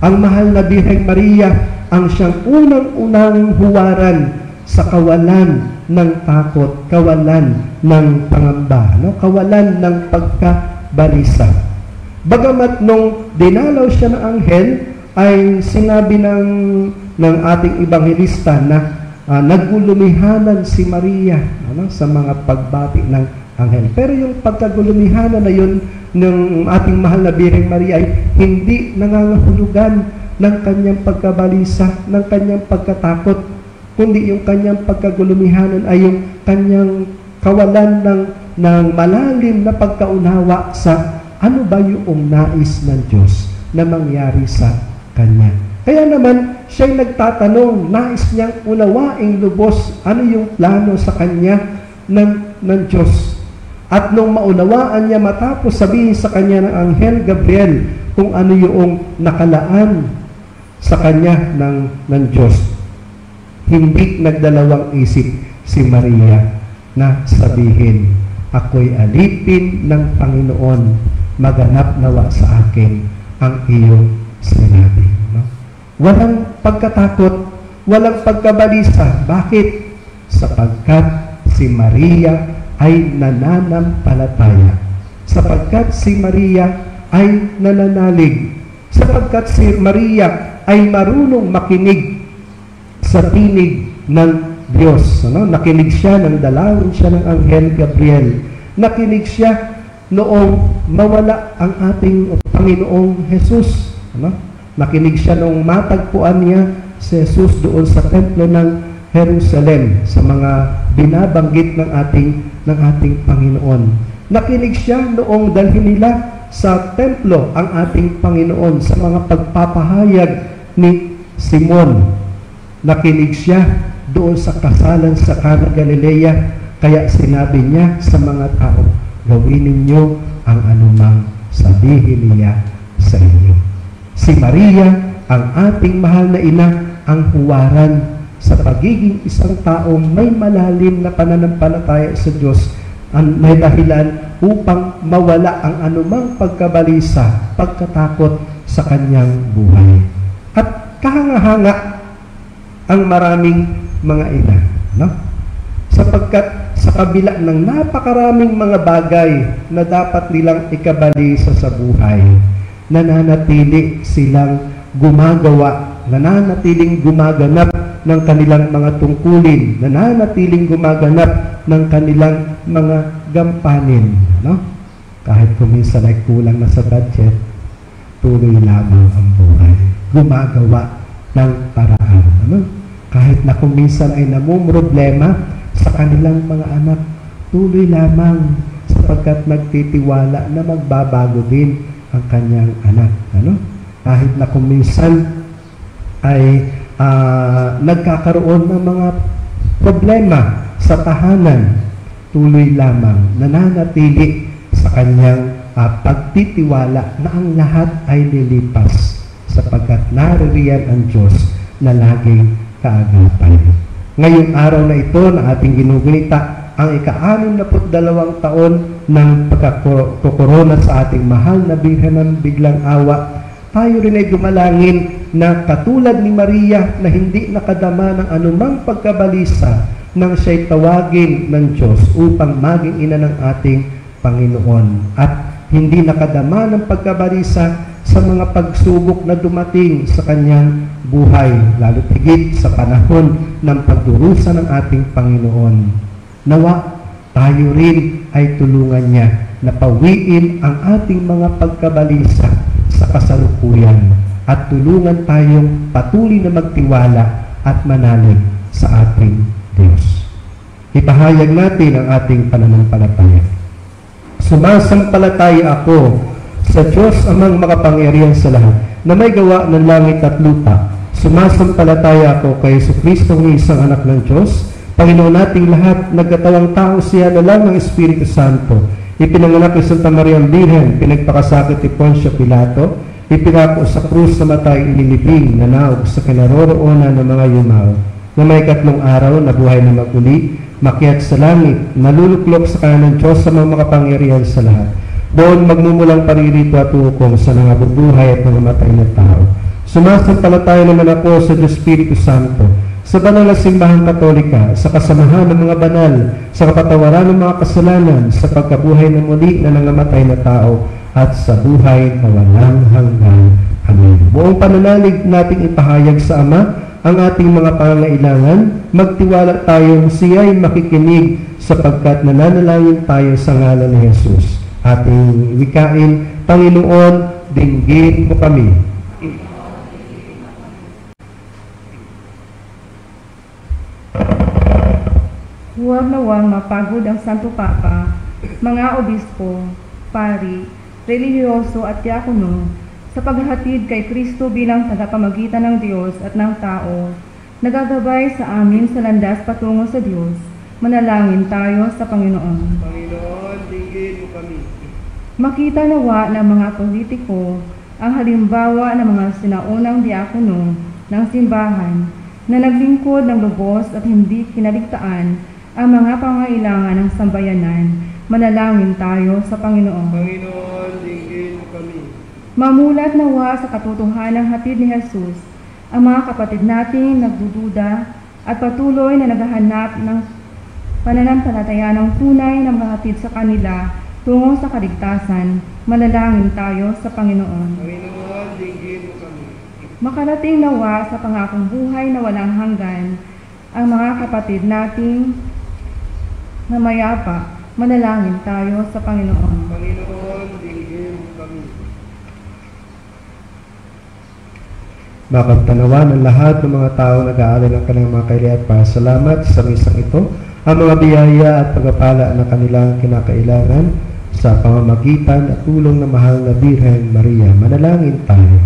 Ang mahal na Birheng Maria ang siyang unang-unang huwaran sa kawalan ng takot, kawalan ng pangamba, no? Kawalan ng pagkabalisa. Bagamat nung dinalaw siya ng anghel, ay sinabi ng ating ebanghelista na nagulumihanan si Maria sa mga pagbati ng anghel. Pero yung pagkagulumihanan na yun ng ating mahal na Birheng Maria ay hindi nangangahulugan ng kanyang pagkabalisa, ng kanyang pagkatakot, kundi yung kanyang pagkagulumihanan ay yung kanyang kawalan ng malalim na pagkaunawa sa ano ba yung nais ng Diyos na mangyari sa kanya. Kaya naman, siya'y nagtatanong, nais niyang unawaing lubos ano yung plano sa kanya ng Diyos. At nung maunawaan niya matapos sabihin sa kanya ng Anghel Gabriel kung ano yung nakalaan sa kanya ng Diyos, hindi nagdalawang isip si Maria na sabihin, ako'y alipin ng Panginoon, maganap nawa sa akin ang iyong sinabi. No? Walang pagkatakot, walang pagkabalisa. Bakit? Sapagkat si Maria ay nananampalataya. Sapagkat si Maria ay nananalig. Sapagkat si Maria ay marunong makinig sa tinig ng Diyos. Ano? Nakinig siya ng dalawin siya ng Anghel Gabriel. Nakinig siya noong mawala ang ating Panginoong Jesus. Ano? Nakinig siya noong matagpuan niya si Jesus doon sa templo ng Jerusalem sa mga binabanggit ng ating Panginoon. Nakinig siya noong dalhin nila sa templo ang ating Panginoon sa mga pagpapahayag ni Simon. Nakinig siya doon sa kasalan sa Cana Galilea, kaya sinabi niya sa mga tao, gawin ninyo ang anumang sabihin niya sa inyo. Si Maria, ang ating mahal na ina, ang huwaran sa pagiging isang taong may malalim na pananampalataya sa Diyos, may dahilan upang mawala ang anumang pagkabalisa, pagkatakot sa kanyang buhay. At kahanga-hanga ang maraming mga ina, no? Sapagkat sa kabila ng napakaraming mga bagay na dapat nilang ikabalisa sa buhay, nananatili silang gumagawa, nananatiling gumaganap ng kanilang mga tungkulin, nananatiling gumaganap ng kanilang mga gampanin, no? Kahit kung minsan ay kulang na sa budget, tuloy lamang ang buhay. Gumagawa ng paraan, ano? Kahit na kung minsan ay namumroblema sa kanilang mga anak, tuloy lamang sapagkat nagtitiwala na magbabago din ang kanyang anak, ano? Kahit na kung minsan ay nagkakaroon ng mga problema sa tahanan, tuloy lamang nananatili sa kanyang pagtitiwala na ang lahat ay lilipas sapagkat naririyan ang Diyos na laging kaagapan. Ngayong araw na ito na ating ginugunita ang ika-62 taon ng pagkakorona sa ating mahal na Birhen ng biglang awa, tayo rin ay gumalangin na katulad ni Maria na hindi nakadama ng anumang pagkabalisa nang siya'y tawagin ng Diyos upang maging ina ng ating Panginoon at hindi nakadama ng pagkabalisa sa mga pagsubok na dumating sa kanyang buhay, lalo tigit sa panahon ng pagdurusa ng ating Panginoon. Nawa, tayo rin ay tulungan niya na pawiin ang ating mga pagkabalisa sa kasalukuyan at tulungan tayong patuloy na magtiwala at manalig sa ating Diyos. Ipahayag natin ang ating pananampalataya. Sumasampalataya ako sa Diyos amang makapangyarihan sa lahat na may gawa ng langit at lupa. Sumasampalataya ako kay Jesucristo ng isang anak ng Diyos, Panginoon nating lahat, nagkatawang tao siya na lang ng Espiritu Santo. Ipinanganak ni Santa Maria ang Birhen, pinagpakasakit ni Poncio Pilato, ipinako sa krus na matay, inilibing, nanaog sa kinaroroonan ng mga yumaw. na may 3 araw na buhay na maguli, makyat sa langit, naluluklok sa kanan ng Diyos sa mga makapangyarihan sa lahat. Doon magmumulang paririto at hukom sa nangabubuhay at nangamatay na tao. Sumasampalataya naman ako sa Diyos Espiritu Santo, sa banal na simbahang katolika, sa kasamahan ng mga banal, sa kapatawaran ng mga kasalanan, sa pagkabuhay na muli na nangamatay na tao, at sa buhay na walang hanggan. Amen. Buong pananalig nating ipahayag sa Ama ang ating mga pangangailangan, magtiwala tayong siya'y makikinig sapagkat nananalangin tayo sa ngalan ni Jesus. Ating wikain, Panginoon, dinggin mo kami. Huwag nawang mapagod ang Santo Papa, mga obispo, pari, relihiyoso at diakono sa paghahatid kay Kristo bilang tagapamagitan ng Diyos at ng tao, nagagabay sa amin sa landas patungo sa Diyos. Manalangin tayo sa Panginoon. Panginoon, dinggin mo kami. Makita nawa ng mga politiko ang halimbawa ng mga sinaunang diakono ng simbahan na naglingkod ng lubos at hindi kinaligtaan ang mga pangailangan ng sambayanan. Manalangin tayo sa Panginoon. Panginoon, dinggin mo kami. Mamulat nawa sa katotohanang hatid ni Jesus ang mga kapatid nating nagdududa at patuloy na naghahanap ng pananampalataya ng tunay na mahatid sa kanila tungo sa kaligtasan. Manalangin tayo sa Panginoon. Panginoon, dinggin mo kami. Makarating nawa sa pangakong buhay na walang hanggan ang mga kapatid nating na mayapa. Manalangin tayo sa Panginoon. Panginoon, dinggin mo kami. Makaptanawa ng lahat ng mga tao nag-aalay ng kanilang mga kaili at pasalamat sa misang ito, ang mga biyaya at pagpapala na kanilang kinakailangan sa pamamagitan at tulong ng mahal na Birhen Maria. Manalangin tayo.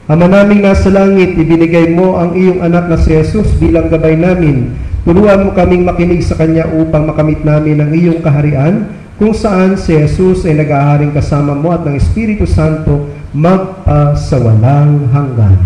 Ama naming nasa langit, ibinigay mo ang iyong anak na si Jesus bilang gabay namin. Turuan mo kaming makinig sa Kanya upang makamit namin ang iyong kaharian, kung saan si Jesus ay nag-aaharing kasama mo at ng Espiritu Santo magpasawalang hanggan.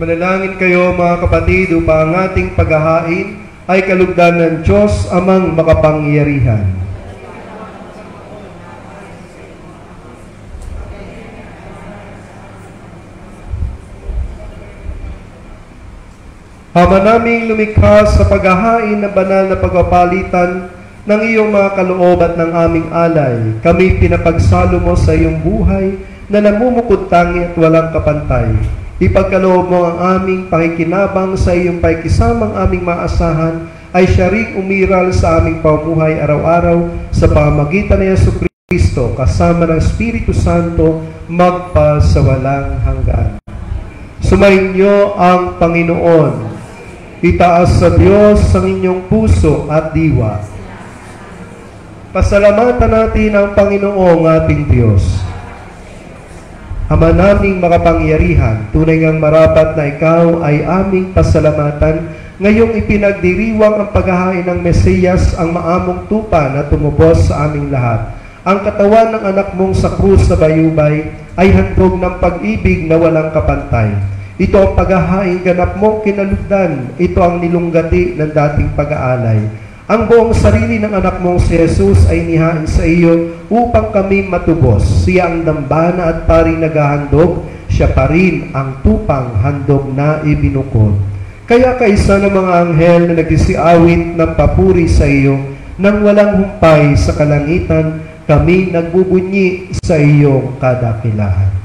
Manalangin kayo mga kapatid upang ang ating paghahain ay kalugdan ng Diyos amang makapangyarihan. Ama naming lumikha sa paghahain ng banal na pagpapalitan ng iyong mga kaloob at ng aming alay, kami pinapagsalo mo sa iyong buhay na namumukod-tangi at walang kapantay. Ipagkaloob mo ang aming pakikinabang sa iyong pakikisamang aming maasahan ay siya ring umiral sa aming pamumuhay araw-araw sa pamamagitan ni Jesucristo kasama ng Espiritu Santo magpasawalang hanggan. Sumainyo ang Panginoon. Itaas sa Diyos ang inyong puso at diwa. Pasalamatan natin ang Panginoong ating Diyos. Ama naming makapangyarihan, tunay ngang marapat na ikaw ay aming pasalamatan ngayong ipinagdiriwang ang paghahain ng Mesiyas, ang maamong tupa na tumubos sa aming lahat. Ang katawan ng anak mong sa krus na bayubay ay handog ng pag-ibig na walang kapantay. Ito ang paghahain ganap mong kinalugdan, ito ang nilunggati ng dating pag-aalay. Ang buong sarili ng anak mong si Jesus ay nihain sa iyo upang kami matubos. Siya ang dambana at paring naghahandog, siya pa rin ang tupang handog na ibinukod. Kaya kaisa ng mga anghel na nagsisiawit ng papuri sa iyo, nang walang humpay sa kalangitan, kami nagbubunyi sa iyong kadakilahan.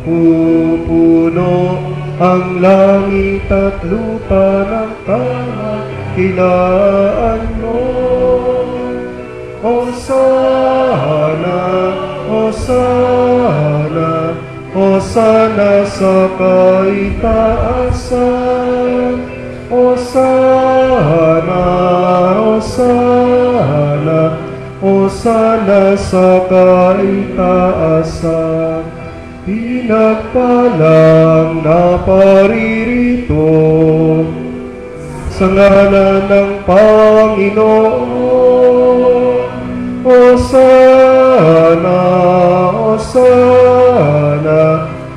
Pupuno ang langit at lupa ng kadakilaan mo. Hosana, Hosana, Hosana sa kaitaasan. Hosana, Hosana, Hosana sa kaitaasan. Pinagpalang na paririto sa ngalan ng Panginoon. Hosana, Hosana,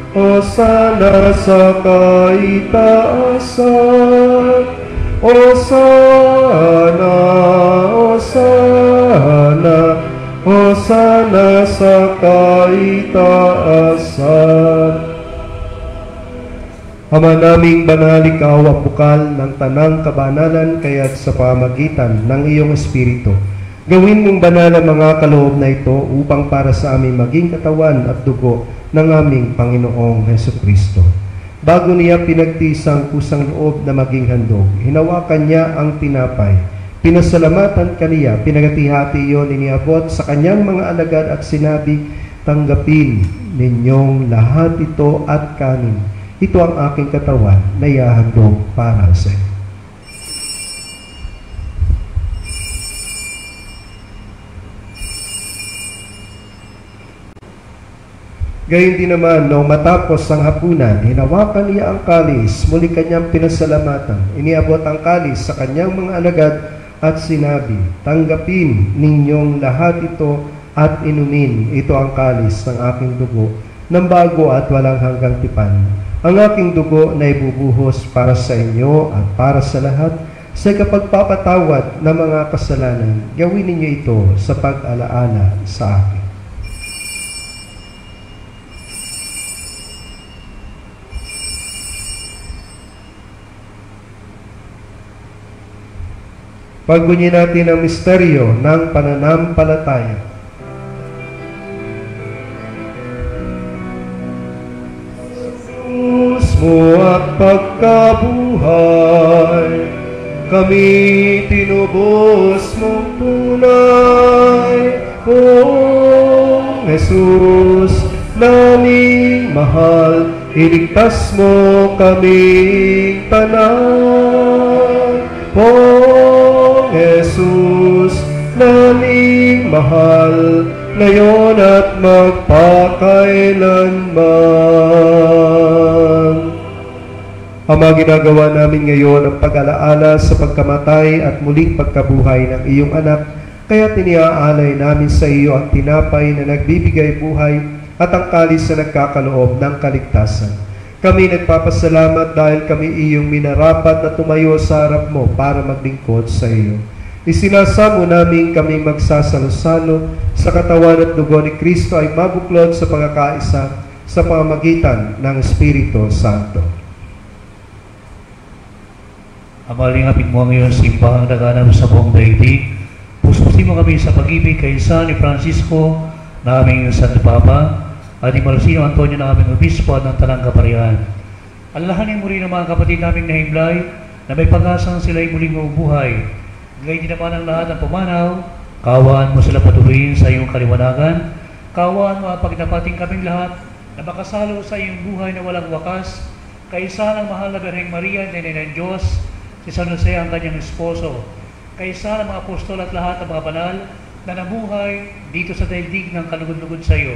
Hosana sa kaitaasan. Hosana, Hosana, Hosana sa kaitaasan. Ama naming banal, ikaw ang bukal ng tanang kabanalan, kaya't sa pamagitan ng iyong Espiritu, gawin mong banal ang mga kaloob na ito upang para sa amin maging katawan at dugo ng aming Panginoong Hesukristo. Bago niya pinagtisang kusang loob na maging handog, hinawakan niya ang tinapay. Pinasalamatan kaniya, pinagati-hati iyon, iniabot sa kanyang mga alagad at sinabi, tanggapin ninyong lahat ito at kanin. Ito ang aking katawan na ihahandog para sa inyo. Gayon din naman, nung matapos ang hapunan, hinawakan niya ang kalis, muli kanyang pinasalamatan. Iniabot ang kalis sa kanyang mga alagad at sinabi, tanggapin ninyong lahat ito at inumin. Ito ang kalis ng aking dugo, ng bago at walang hanggang tipan. Ang aking dugo na ibubuhos para sa inyo at para sa lahat sa kapagpapatawad ng mga kasalanan. Gawin ninyo ito sa pag-alaala sa akin. Pagbunyi natin ang misteryo ng pananampalataya. Jesus mo at pagkabuhay, kami tinubos mong tunay. O Jesus, naming mahal, iligtas mo kaming tanan. O Jesus, naming mahal, ngayon at magpakailanman. Ama, ginagawa namin ngayon ang pag-alaala sa pagkamatay at muling pagkabuhay ng iyong anak, kaya tiniaalay namin sa iyo ang tinapay na nagbibigay buhay at ang kalis na nagkakaloob ng kaligtasan. Kami nagpapasalamat dahil kami iyong minarapat na tumayo sa harap mo para maglingkod sa iyo. Isinasamo namin kami magsasalo-salo sa katawan at dugo ni Kristo ay mabuklod sa pagkakaisa sa pamamagitan ng Espiritu Santo. Amalingapin mo ang iyong simbahang naganap sa buong daigdig. Puspusin mo kami sa pag-ibig kay San Francisco na aming Santo Papa, at ni Marcelino Antonio na aming obispo at ng Tanang Kaparian. Alalahanin mo rin ang mga kapatid naming nahimlay na may pag-asang sila ay muling mabubuhay. Ngayon din naman ang lahat ng pumanaw, kaawaan mo sila patuloyin sa iyong kaliwanagan. Kaawaan mo ang pagdapating kaming lahat na makasalo sa iyong buhay na walang wakas, kaisa ng mahal na Birheng Maria, Nena ng Diyos, si San Jose ang kanyang esposo, kaisa ng mga apostol at lahat ng mga banal na namuhay dito sa daigdig ng kalugod-lugod sa iyo.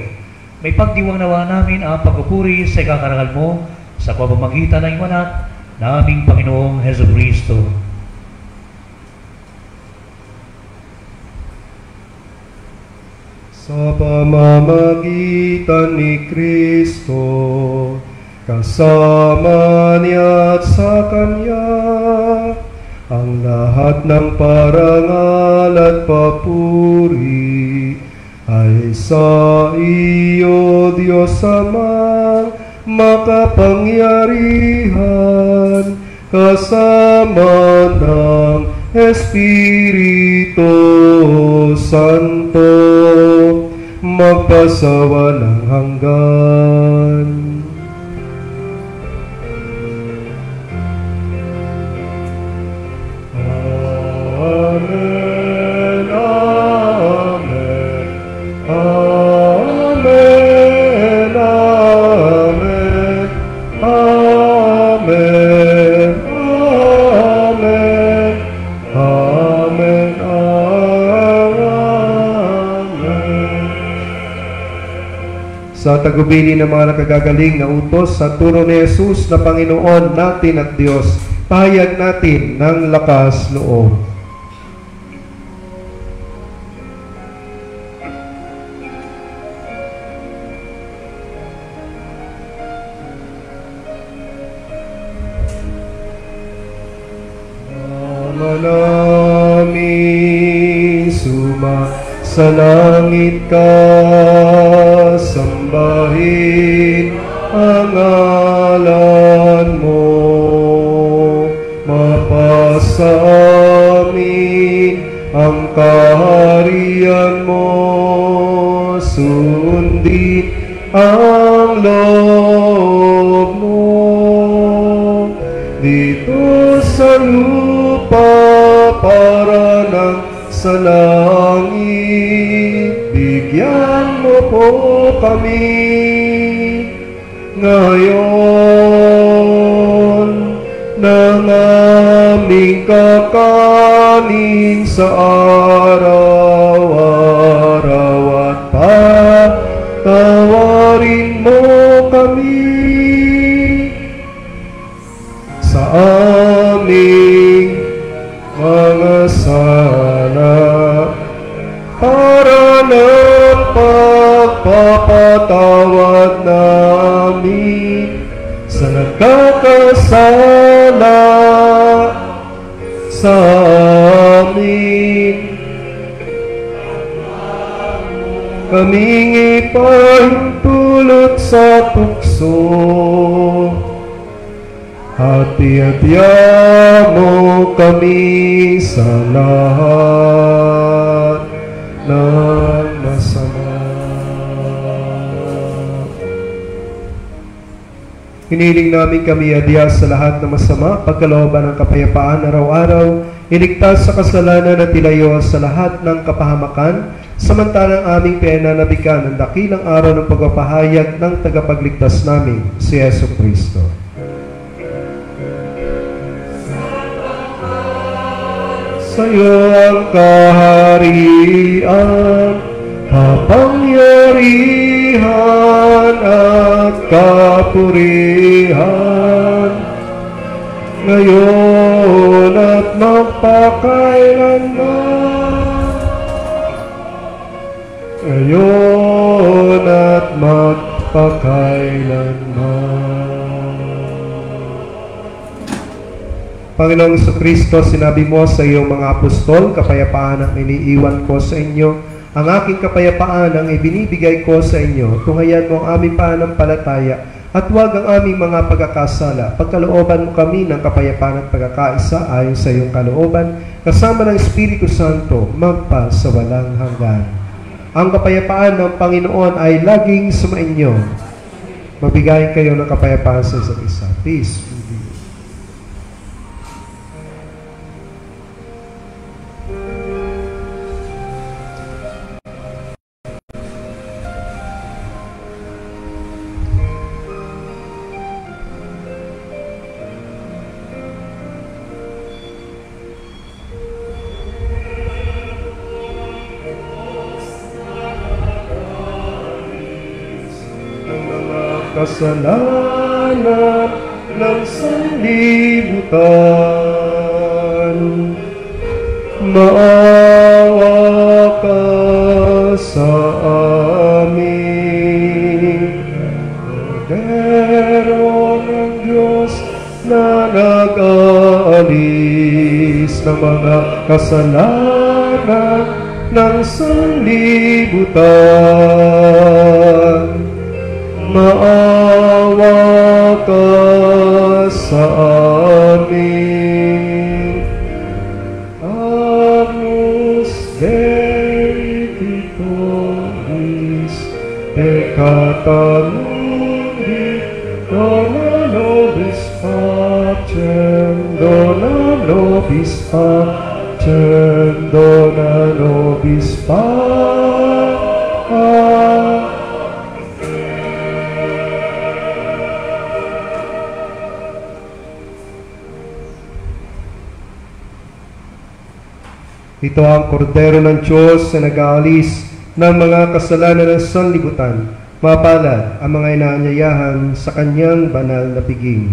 May pagdiwang nawa namin ang pagpupuri sa ikakarangal mo sa pamamagitan ng iyong anak na aming Panginoong Hesukristo. Sa pamamagitan ni Kristo, kasama niya at sa Kanya, ang lahat ng parangal at papuri ay sa iyo, Diyos Amang makapangyarihan, kasama ng Espiritu Santo, magpasawalang hanggan. Amen, amen, amen, amen, amen, amen, amen, amen. Sa tagubilin ng mga nakagagaling na utos sa turo ni Jesus na Panginoon natin at Diyos, pahayag natin ng lakas loob. Ama namin sa langit ka, sambahin ang ngalan mo, mapasa amin ang kaharian mo, sundin ang loob mo dito sa lupa para ng sa langit. Bigyan mo po kami ngayon ng aming kakanin sa araw-araw, at patawarin mo kami sa aming mga sala, para ng pagpapatawad namin sa nagkakasala sa amin. Kaming ipahintulot sa tukso, hati-hatiya mo kami sa lahat ng masama. Hiniling namin kami adya sa lahat ng masama, pagkalooban ng kapayapaan araw-araw, iligtas sa kasalanan at ilayo sa lahat ng kapahamakan, samantalang aming pinanabikan ang dakilang araw ng pagpapahayag ng tagapagligtas namin, si Jesucristo. Sa'yo ang kaharian, kapangyarihan at kapurihan, ngayon at magpakailanman, ngayon at magpakailanman. Panginoong Jesucristo, sinabi mo sa iyong mga apostol, kapayapaan ang iniiwan ko sa inyo, ang aking kapayapaan ang ibinibigay ko sa inyo. Tunghayan mo ang aming pananampalataya at huwag ang aming mga pagkakasala. Pagkalooban mo kami ng kapayapaan at pagkakaisa ayon sa iyong kalooban, kasama ng Espiritu Santo, magpa sa walang hanggan. Ang kapayapaan ng Panginoon ay laging sumainyo. Mabigayin kayo ng kapayapaan sa isa't isa. Peace. Kasalanan ng sanlibutan. Maawa ka sa amin. Kordero ng Diyos na nag-aalis ng mga kasalanan ng sanlibutan. Maawa ka sa amin. Agnus Dei Titoris, peccata mundi, dona nobis pacem, dona nobis pacem, dona nobis pacem. Ito ang kordero ng Diyos na nag-aalis ng mga kasalanan ng sanlibutan. Mapalad ang mga inaanyayahan sa kanyang banal na piging.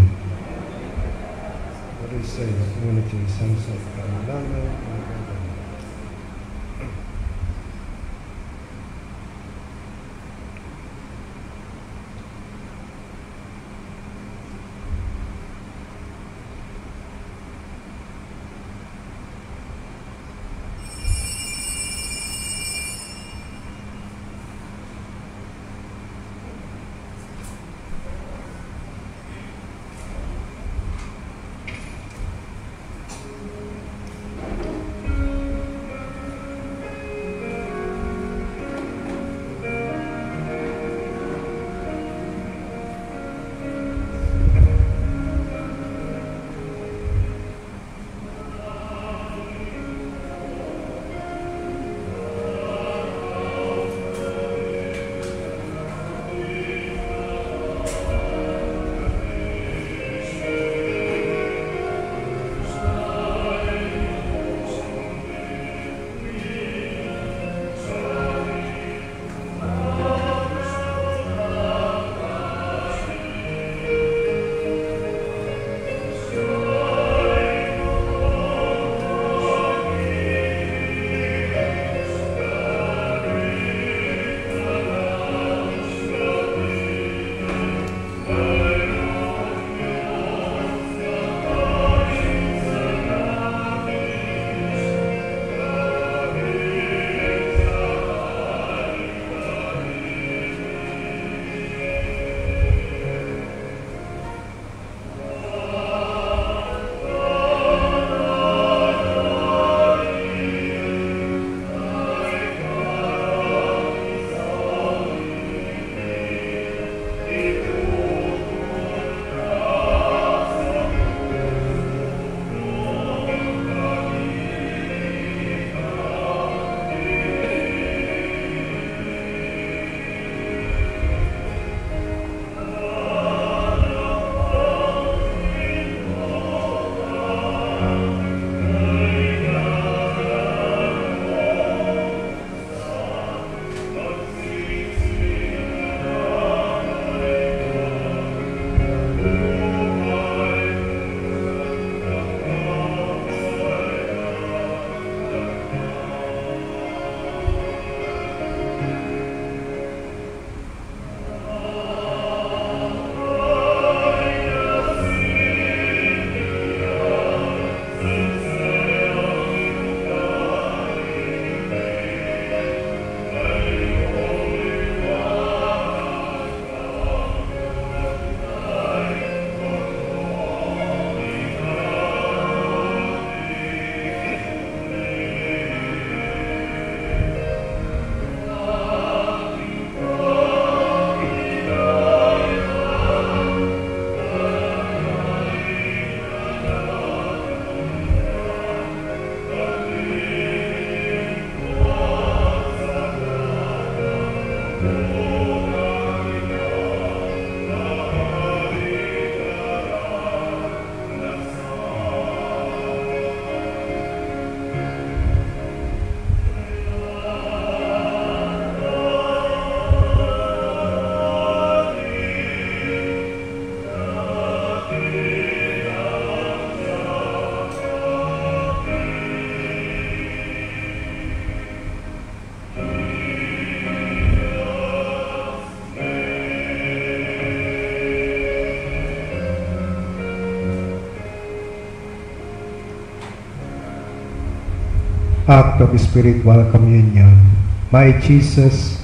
act of spiritual communion. My Jesus,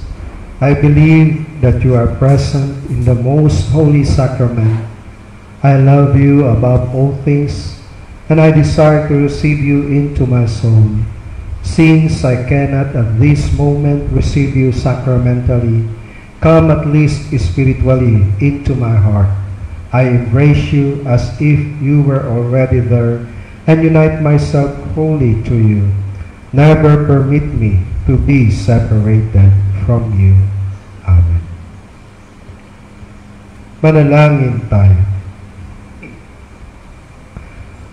I believe that you are present in the most holy sacrament. I love you above all things, and I desire to receive you into my soul. Since I cannot at this moment receive you sacramentally, come at least spiritually into my heart. I embrace you as if you were already there and unite myself wholly to you. Never permit me to be separated from you. Amen. Manalangin tayo.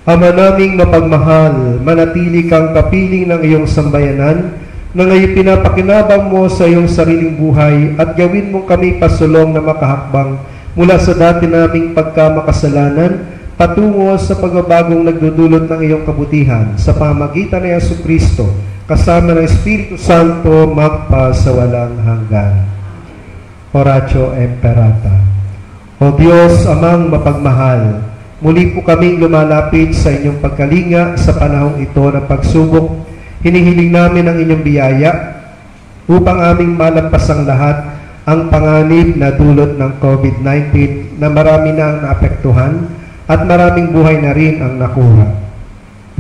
Ama naming mapagmahal, manatili kang kapiling ng iyong sambayanan na ngayon pinapakinabang mo sa iyong sariling buhay at gawin mong kami pasulong na makahakbang mula sa dati naming pagkamakasalanan patungo sa pagbabagong nagdudulot ng iyong kabutihan sa pamagitan ni Jesucristo kasama ng Espiritu Santo magpa sa walang hanggan. Oratio Imperata. O Diyos, Amang mapagmahal, muli po kaming lumalapit sa inyong pagkalinga sa panahong ito ng pagsubok. Hinihiling namin ang inyong biyaya upang aming malampasang lahat ang panganib na dulot ng COVID-19 na marami na ang naapektuhan at maraming buhay na rin ang nakuha.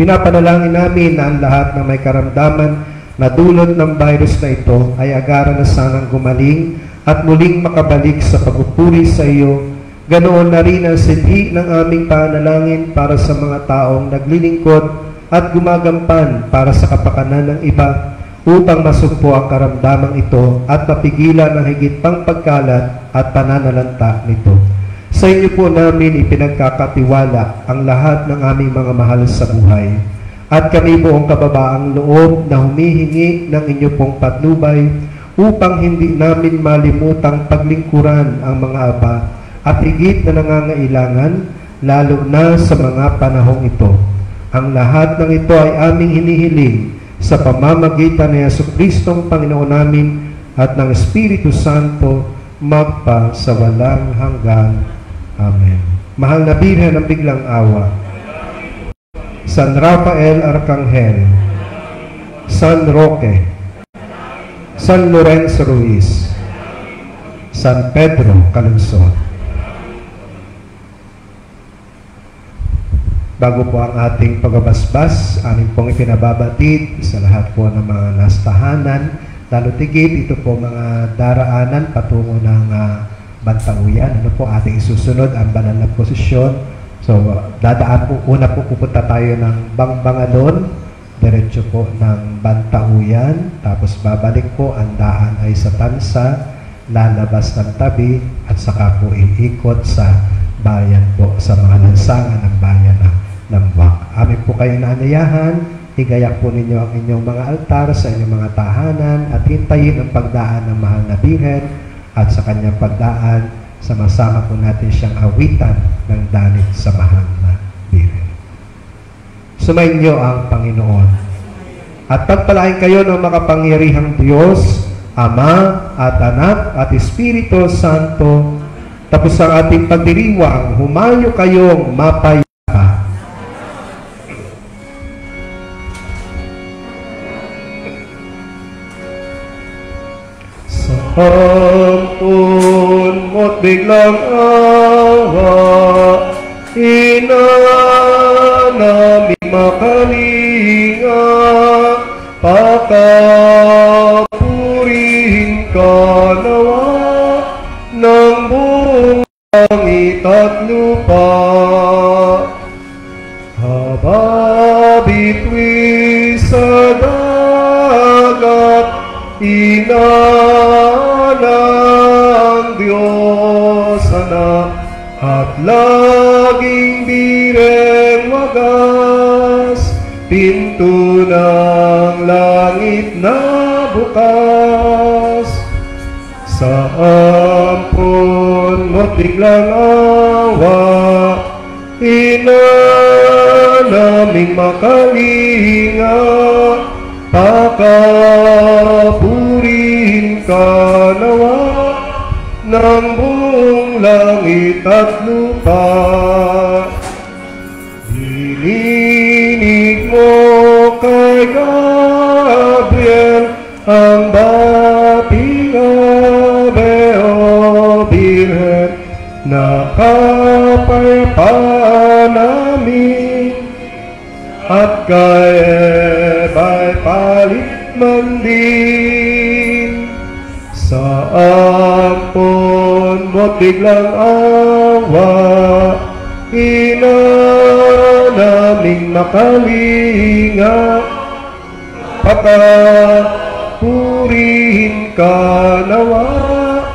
Pinapanalangin namin na ang lahat ng may karamdaman na dulot ng virus na ito ay agaran na sanang gumaling at muling makabalik sa pagpupuri sa iyo. Ganoon na rin ang silhi ng aming panalangin para sa mga taong naglilingkod at gumagampan para sa kapakanan ng iba upang masugpo ang karamdamang ito at mapigilan ang higit pang pagkalat at pananalanta nito. Sa inyo po namin ipinagkakatiwala ang lahat ng aming mga mahal sa buhay at kami buong kababaang loob na humihingi ng inyo pong patnubay upang hindi namin malimutang paglingkuran ang mga aba at higit na nangangailangan, lalo na sa mga panahong ito. Ang lahat ng ito ay aming hinihiling sa pamamagitan ni Jesucristong Panginoon namin at ng Espiritu Santo magpa sa walang hanggan. Amen. Mahal na Birhen ng Biglang Awa, San Rafael Arcangel, San Roque, San Lorenzo Ruiz, San Pedro Calungsod. Bago po ang ating pagbabasbas, aming pong ipinababatid sa lahat po ng mga nastahanan, lalo tigit ito po mga daraanan patungo ng Bantauyan. Ano po ating isusunod ang banal na posisyon. So, dadaan po, una po pupunta tayo ng Bangbangalon, diretso po ng Bantauyan, tapos babalik po, ang daan ay sa Tansa, lalabas ng tabi, at saka po iikot sa bayan po, sa mga lansangan ng bayan ng Wak. Amin po kayo naanayahan, igayak po ninyo ang inyong mga altar sa inyong mga tahanan at hintayin ang pagdaan ng mahal na Birhen at sa kanyang pagdaan, sama-sama po natin siyang awitan ng dalit sa mahal na Birhen. Sumainyo ang Panginoon at pagpalain kayo ng makapangyarihang Diyos, Ama at Anak at Espiritu Santo. Tapos ang ating pagdiriwang, humayo kayong mapayapa. Sa ampun mo't biglang awa, ina namin makalinga, pakapurihin ka nawa ng buong langit at lupa. Hababitwi sa dagat, ina ng Diyos Anak, at laging bireng wagas, pinto ng langit na bukas. Sa ampon mo't biglang awa, ina naming makalinga, pakapurihin ka nawa ng buong langit at lupa. Hininig mo kay God kapayapaan namin at kaiba'y palit man din. Sa ampon mo't biglang awa, ina naming makalinga, papurihin ka nawara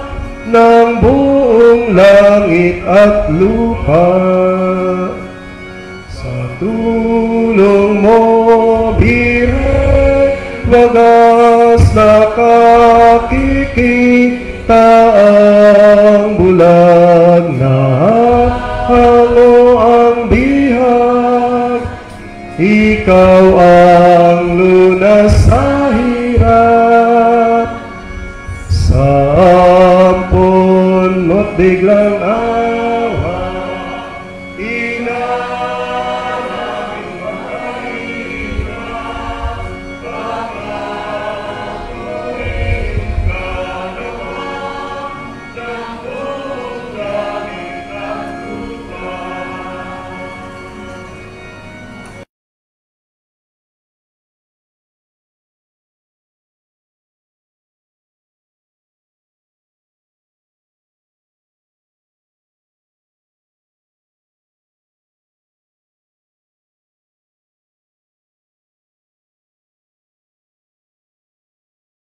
ng buong langit at lupa. Sa tulong mo, Bire, wagas nakakikita ang bulag na hango ang bihag. Ikaw ang lunas sa hirap. Sa ampon mo't biglang